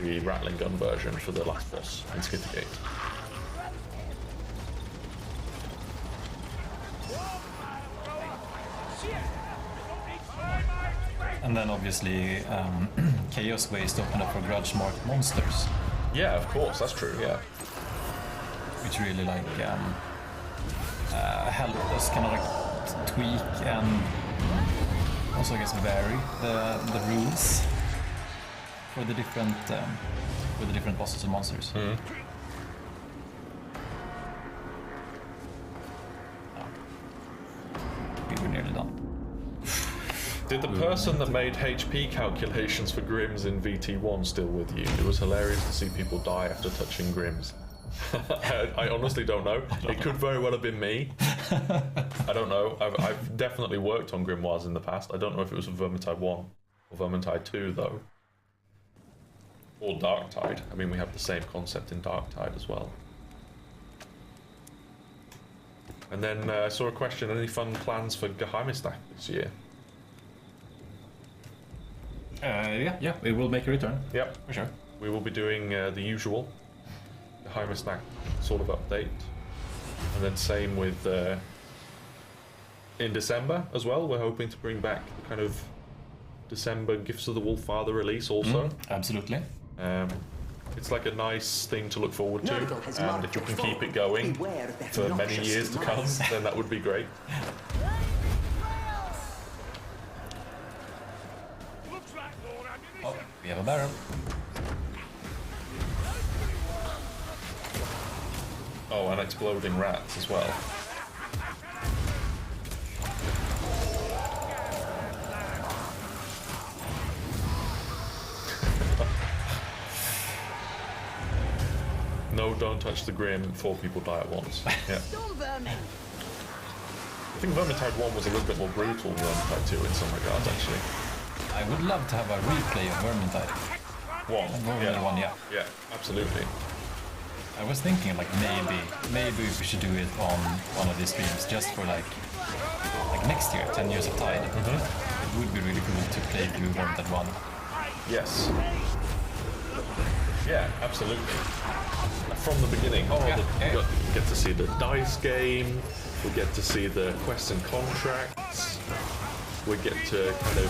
the Rattling Gun version for the last boss in Skittergate. And then obviously Chaos Waste opened up for grudge marked monsters, Yeah, of course, that's true, yeah. which really like helped us kind of like tweak and also, I guess, vary the rules for the different bosses and monsters. We were nearly done. Did the person that made HP calculations for Grims in VT1 still with you? It was hilarious to see people die after touching Grims. I honestly don't know. It could very well have been me. I don't know. I've definitely worked on grimoires in the past. I don't know if it was Vermintide 1 or Vermintide 2 though. Or Darktide. I mean, we have the same concept in Darktide as well. And then I saw a question, any fun plans for Geheimnisnacht this year? Yeah, it will make a return. Yep. For sure. We will be doing the usual Geheimnisnacht sort of update. And then same with in December as well. We're hoping to bring back the kind of December Gifts of the Wolffather release also. Absolutely. It's like a nice thing to look forward to, and if you can keep it going for many years to come, then that would be great. Oh, we have a barrel. Oh, and exploding rats as well. No, don't touch the Grim, 4 people die at once. Yeah. I think Vermintide 1 was a little bit more brutal than Vermintide 2 in some regards, actually. I would love to have a replay of Vermintide. Vermintide 1, yeah. Yeah, absolutely. I was thinking like maybe we should do it on one of these streams just for like next year, 10 years of Tide. It would be really cool to play through Vermintide 1. Yes. Yeah, absolutely. From the beginning. Oh, Yeah, we get to see the dice game. We get to see the quests and contracts. We get to kind of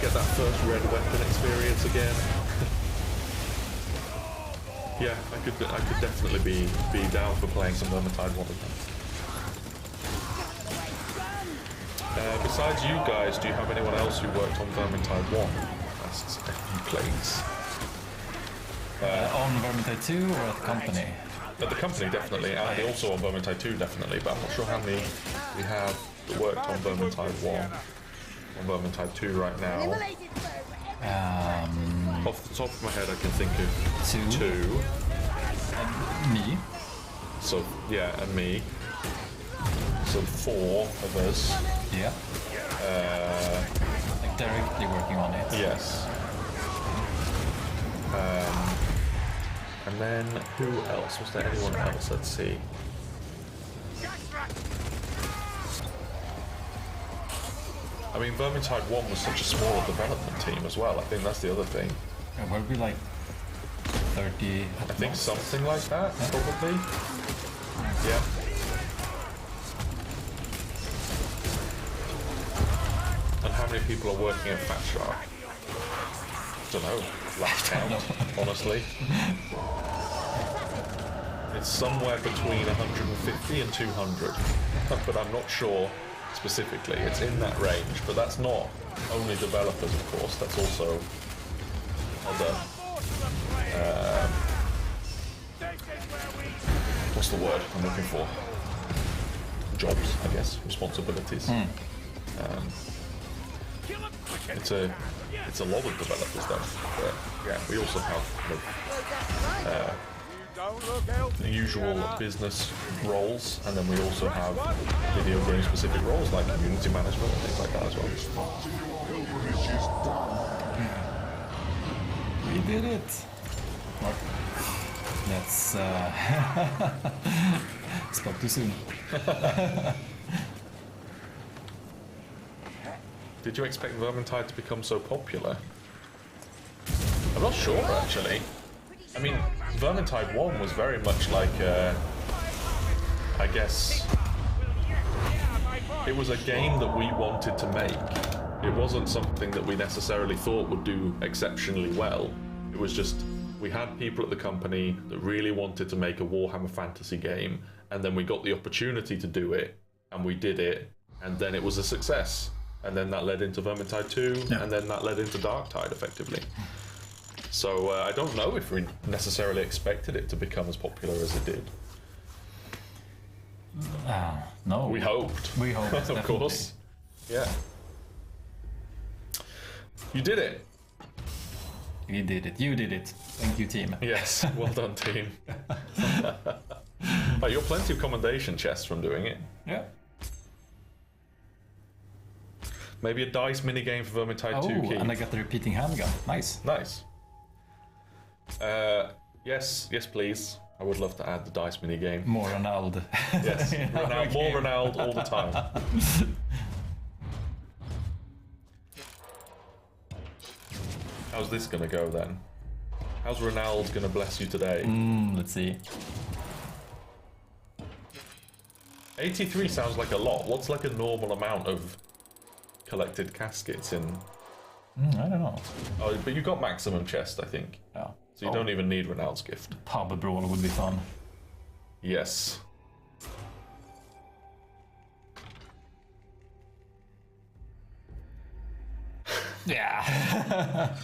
get that first red weapon experience again. Yeah, I could definitely be down for playing some Vermintide 1 again. Besides you guys, do you have anyone else who worked on Vermintide 1? Asks FU Plays. On Vermintide 2 or at the company? At the company, definitely, and also on Vermintide 2, definitely, but I'm not sure how many we have that worked on Vermintide 1. On Vermintide 2 right now. Off the top of my head, I can think of 2. Me. So, yeah, and me. So 4 of us. Yeah. Like directly working on it. Yes. And then who else? Was there anyone else? Let's see. I mean, Vermintide 1 was such a small development team as well. I think that's the other thing. Yeah, we'll be like 30. I think something like that, probably. Yeah. And how many people are working at Fatshark? Don't know. Last count, honestly. It's somewhere between 150 and 200, but I'm not sure specifically. It's in that range, but that's not only developers, of course. That's also other. What's the word I'm looking for? Jobs, I guess, responsibilities. It's a lot of developers though. But yeah, we also have the usual business roles, and then we also have video game specific roles like community management and things like that as well. We did it! Mark, let's spoke too soon. Did you expect Vermintide to become so popular? I'm not sure, actually. I mean, Vermintide 1 was very much like, I guess, it was a game that we wanted to make. It wasn't something that we necessarily thought would do exceptionally well. It was just, we had people at the company that really wanted to make a Warhammer fantasy game, and then we got the opportunity to do it, and we did it, and then it was a success. and then that led into Vermintide 2, Yeah. and then that led into Darktide, effectively. So I don't know if we necessarily expected it to become as popular as it did. No. We hoped. We hoped, of definitely. course. Yeah. You did it. We did it. You did it. Thank you, team. Yes, well done, team. Oh, you're plenty of commendation chests from doing it. Yeah. Maybe a dice minigame for Vermintide 2 key. And I got the repeating handgun. Nice. Nice. Yes, please. I would love to add the dice minigame. More Ronaldo. Yes, Ronaldo, more game. Ronaldo all the time. How's this gonna go then? How's Ronaldo gonna bless you today? Let's see. 83 sounds like a lot. What's like a normal amount of collected caskets in? I don't know. Oh, but you got maximum chest, I think. Yeah. So you don't even need Ronaldo's gift. Pub brawl would be fun. Yes. Yeah.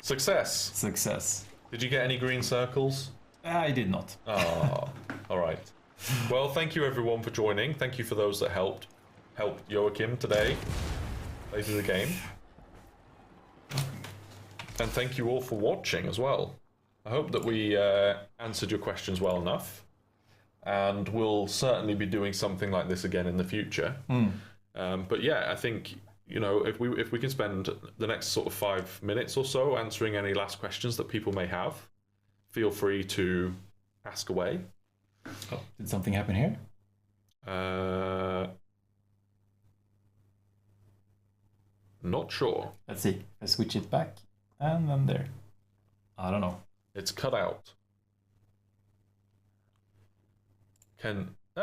Success. Success. Did you get any green circles? I did not. Oh, all right. Well, thank you everyone for joining. Thank you for those that helped Joachim today play through the game. And thank you all for watching as well. I hope that we answered your questions well enough. And we'll certainly be doing something like this again in the future. But yeah, I think, you know, if we can spend the next sort of 5 minutes or so answering any last questions that people may have, feel free to ask away. Oh, did something happen here? Not sure. Let's see. I switch it back. And then there. I don't know. It's cut out. Oh,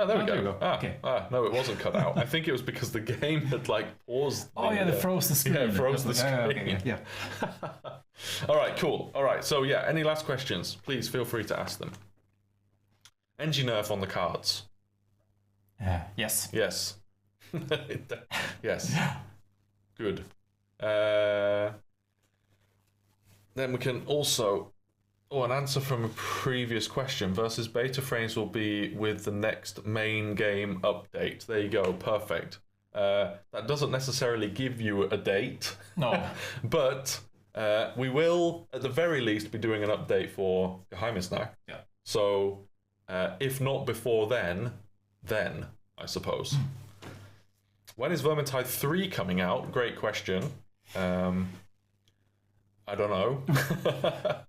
there we there go. we go. Okay. No, it wasn't cut out. I think it was because the game had like paused. Oh yeah, they froze the screen. Yeah, it froze the Yeah, screen. okay, yeah. All right, cool. All right, so yeah, any last questions? Please feel free to ask them. Engie nerf on the cards. Yes. Yes. Yes. Good. Then we can also... an answer from a previous question. Versus beta frames will be with the next main game update. There you go. Perfect. That doesn't necessarily give you a date. No. But we will, at the very least, be doing an update for Geheimnisnacht. Yeah. So, if not before then, I suppose. When is Vermintide 3 coming out? Great question. I don't know.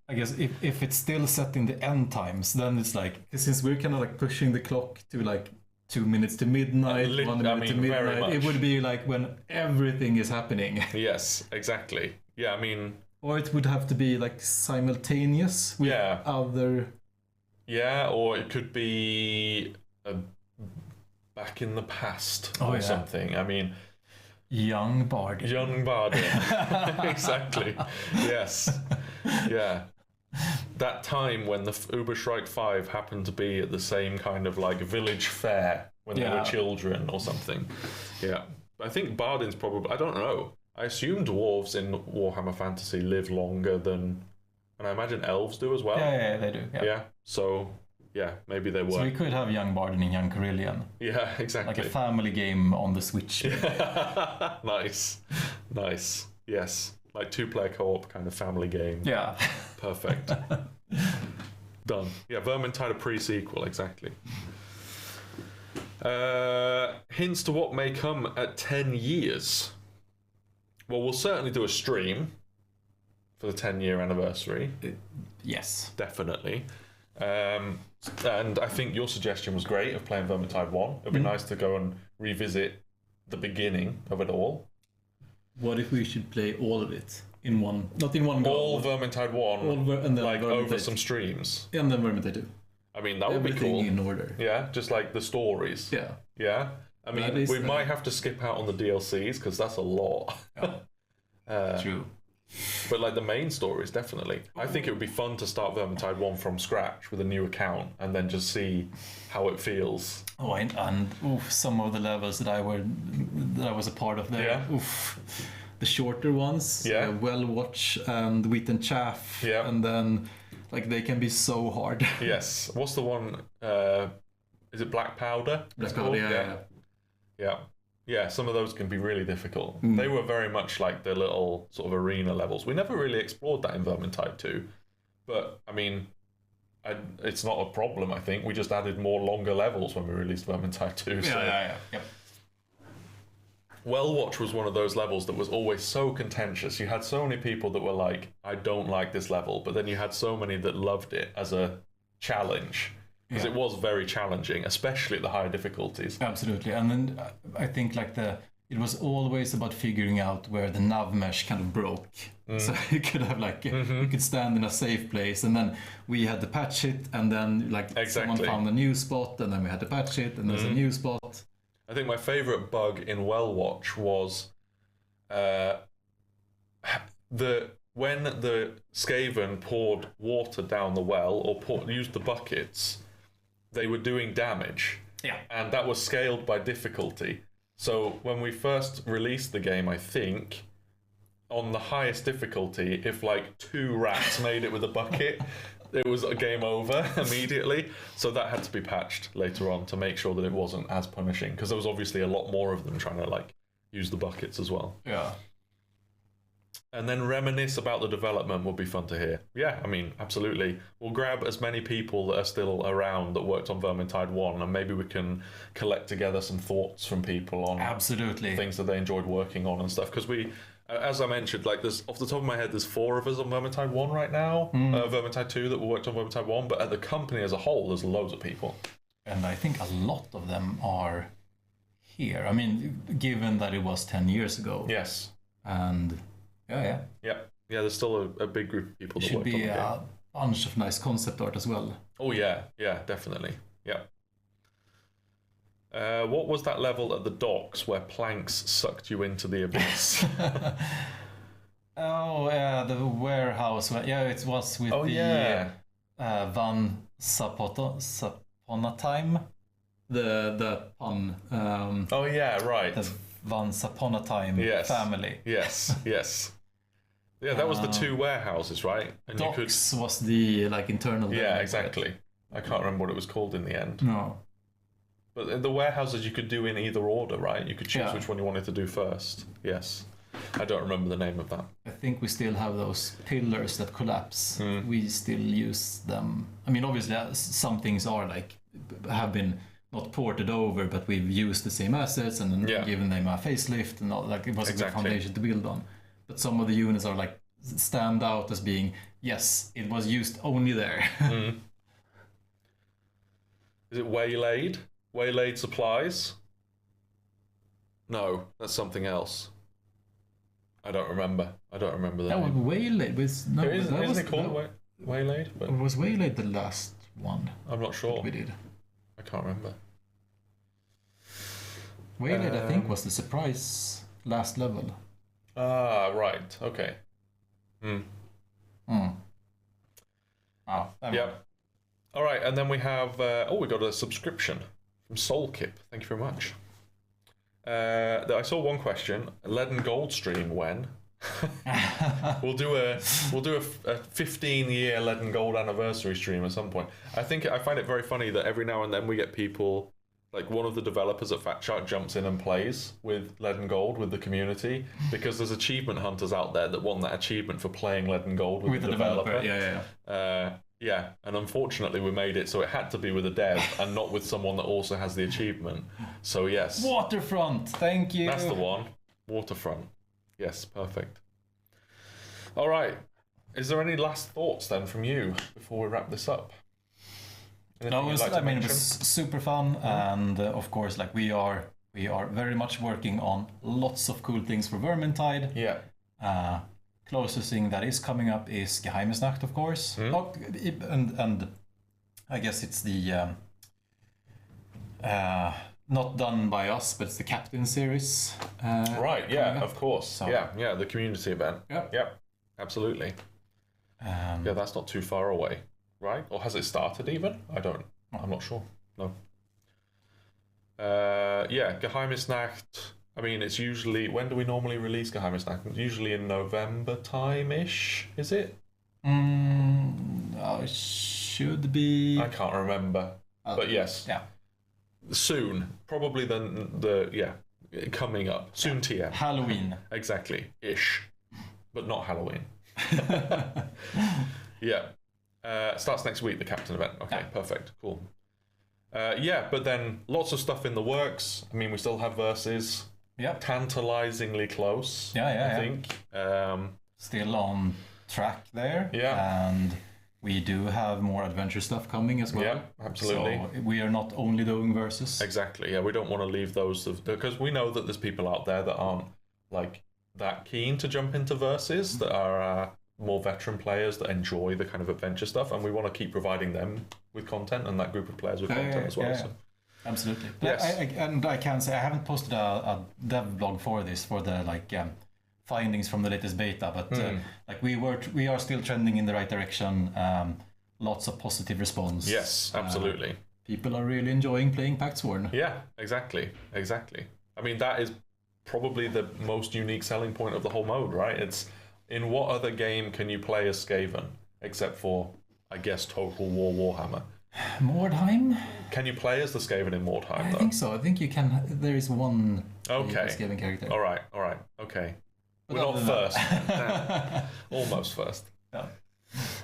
I guess if it's still set in the end times, then it's like, since we're kind of like pushing the clock to like 2 minutes to midnight, 1 minute to very midnight, much. it would be like when everything is happening. Yes, exactly. Yeah, I mean... Or it would have to be like simultaneous with other... Yeah, or it could be back in the past or something. I mean... Young Bardin. Young Bardin. Exactly. Yes. Yeah. That time when the Uberschreik 5 happened to be at the same kind of like village fair when they were children or something. Yeah. I think Bardin's probably... I don't know. I assume dwarves in Warhammer Fantasy live longer than... And I imagine elves do as well. Yeah, they do. Yeah. So... Yeah, maybe they were. So we could have Young Bardin and Young Carillion. Yeah, exactly. Like a family game on the Switch. Nice. Yes. Like 2-player co-op kind of family game. Yeah. Perfect. Done. Yeah, Vermintide a pre-sequel, exactly. Hints to what may come at 10 years. Well, we'll certainly do a stream for the 10-year anniversary. Yes. Definitely. And I think your suggestion was great of playing Vermintide 1. It'd be nice to go and revisit the beginning of it all. What if we should play all of it in one, not in one go? All Vermintide 1, and then like Vermintide over some streams. And then Vermintide 2. I mean, that would be Everything cool. in order. Yeah, just like the stories. Yeah. Yeah. I mean, we might have to skip out on the DLCs because that's a lot. True. But like the main stories, definitely. I think it would be fun to start Vermintide 1 from scratch with a new account and then just see how it feels. Oh, and some of the levels that I was a part of there. Yeah. The shorter ones, Yeah. Well Watch and Wheat and Chaff, Yeah. and then like they can be so hard. Yes. What's the one? Is it Black Powder? Black It's Powder, called? yeah. Yeah, some of those can be really difficult. Mm. They were very much like the little sort of arena levels. We never really explored that in Vermintide 2. But, I mean, it's not a problem, I think. We just added more longer levels when we released Vermintide 2. So. Yeah. Yep. Well Watch was one of those levels that was always so contentious. You had so many people that were like, I don't like this level. But then you had so many that loved it as a challenge. Because it was very challenging, especially at the higher difficulties. Absolutely, and then I think like it was always about figuring out where the nav mesh kind of broke. So you could have like you could stand in a safe place, and then we had to patch it, and then like someone found a new spot, and then we had to patch it, and there's a new spot. I think my favourite bug in Well Watch was when the Skaven poured water down the well or used the buckets, they were doing damage. Yeah. And that was scaled by difficulty. So when we first released the game, I think, on the highest difficulty, if like 2 rats made it with a bucket, it was a game over immediately. So that had to be patched later on to make sure that it wasn't as punishing, because there was obviously a lot more of them trying to like use the buckets as well. Yeah. And then reminisce about the development would be fun to hear. Yeah, I mean, absolutely. We'll grab as many people that are still around that worked on Vermintide 1, and maybe we can collect together some thoughts from people on things that they enjoyed working on and stuff. Because we, as I mentioned, like there's off the top of my head, there's 4 of us on Vermintide 1 right now. Vermintide 2 that worked on Vermintide 1, but at the company as a whole, there's loads of people. And I think a lot of them are here. I mean, given that it was 10 years ago. Yes. And... Yeah. There's still a big group of people that worked on the game. Should be a bunch of nice concept art as well. Oh yeah, definitely. Yeah. What was that level at the docks where planks sucked you into the abyss? The warehouse. Yeah, it was with Van Saponatime. The pun. Right. The Once Upon a Time family. Yes. Yeah, that was the 2 warehouses, right? And docks was the like internal. Yeah, exactly. I can't remember what it was called in the end. No. But in the warehouses you could do in either order, right? You could choose which one you wanted to do first. Yes. I don't remember the name of that. I think we still have those pillars that collapse. We still use them. I mean, obviously, some things are like have been not ported over, but we've used the same assets and then given them a facelift and all. Like it was a good foundation to build on. But some of the units are like stand out as being it was used only there. Is it Waylaid? Waylaid Supplies? No, that's something else. I don't remember the name. Waylaid was no. Isn't it called Waylaid? But was Waylaid the last one? I'm not sure. We did. I can't remember. Waylaid, I think, was the surprise last level. Ah, right. Okay. Oh, yeah. All right, and then we have... we got a subscription from Soulkip. Thank you very much. I saw one question. Lead and Gold stream when? We'll do a 15-year Lead and Gold anniversary stream at some point. I find it very funny that every now and then we get people... Like one of the developers at Fatshark jumps in and plays with Lead and Gold with the community because there's achievement hunters out there that want that achievement for playing Lead and Gold with the developer. Yeah. And unfortunately we made it so it had to be with a dev and not with someone that also has the achievement. So yes. Waterfront, thank you. That's the one. Waterfront. Yes, perfect. All right. Is there any last thoughts then from you before we wrap this up? It was super fun, and of course, like we are very much working on lots of cool things for Vermintide. Yeah. Closest thing that is coming up is Geheimnisnacht, of course, and I guess it's the not done by us, but it's the Captain series. Right. Yeah. Of course. So. Yeah. The community event. Yep. Yep. absolutely. Yeah, that's not too far away, right? Or has it started even? I'm not sure. No. Yeah, Geheimnisnacht. I mean, it's usually, when do we normally release Geheimnisnacht? Usually in November time-ish, is it? It should be. I can't remember, but yes. Yeah. Soon, probably coming up soon. TM Halloween. exactly ish, but not Halloween. Yeah, starts next week. The Captain event. Okay, perfect, cool. Yeah, but then lots of stuff in the works. I mean, we still have verses. Yeah. Tantalizingly close. I think. Still on track there. Yeah. And we do have more adventure stuff coming as well. Yeah, absolutely. So we are not only doing verses. Exactly. Yeah, we don't want to leave those because we know that there's people out there that aren't like that keen to jump into verses, that are more veteran players that enjoy the kind of adventure stuff, and we want to keep providing them with content and that group of players with content as well. Yeah. So. Absolutely. Yes. I can say I haven't posted a dev blog for this, for the findings from the latest beta, but we are still trending in the right direction. Lots of positive response. Yes, absolutely. People are really enjoying playing Pact Sworn. Yeah, exactly. I mean, that is probably the most unique selling point of the whole mode, right? It's in what other game can you play as Skaven except for, I guess, Total War Warhammer? Mordheim? Can you play as the Skaven in Mordheim? I think so. I think you can. There is one Skaven character. All right. Okay. But we're not first. Almost first. Yeah.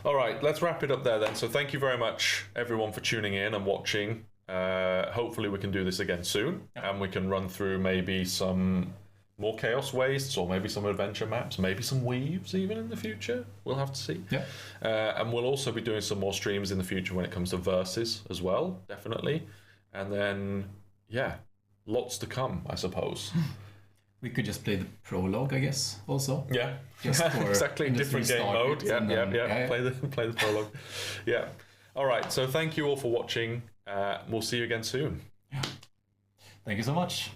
All right, let's wrap it up there then. So thank you very much, everyone, for tuning in and watching. Hopefully we can do this again soon, and we can run through maybe some more Chaos Wastes, or maybe some adventure maps, maybe some weaves even in the future. We'll have to see. Yeah. And we'll also be doing some more streams in the future when it comes to verses as well, definitely. And then, yeah, lots to come, I suppose. We could just play the prologue, I guess, also. Yeah, Just for exactly. Different game mode. Yeah. Yeah. Play the prologue. Yeah. All right. So thank you all for watching. We'll see you again soon. Yeah. Thank you so much.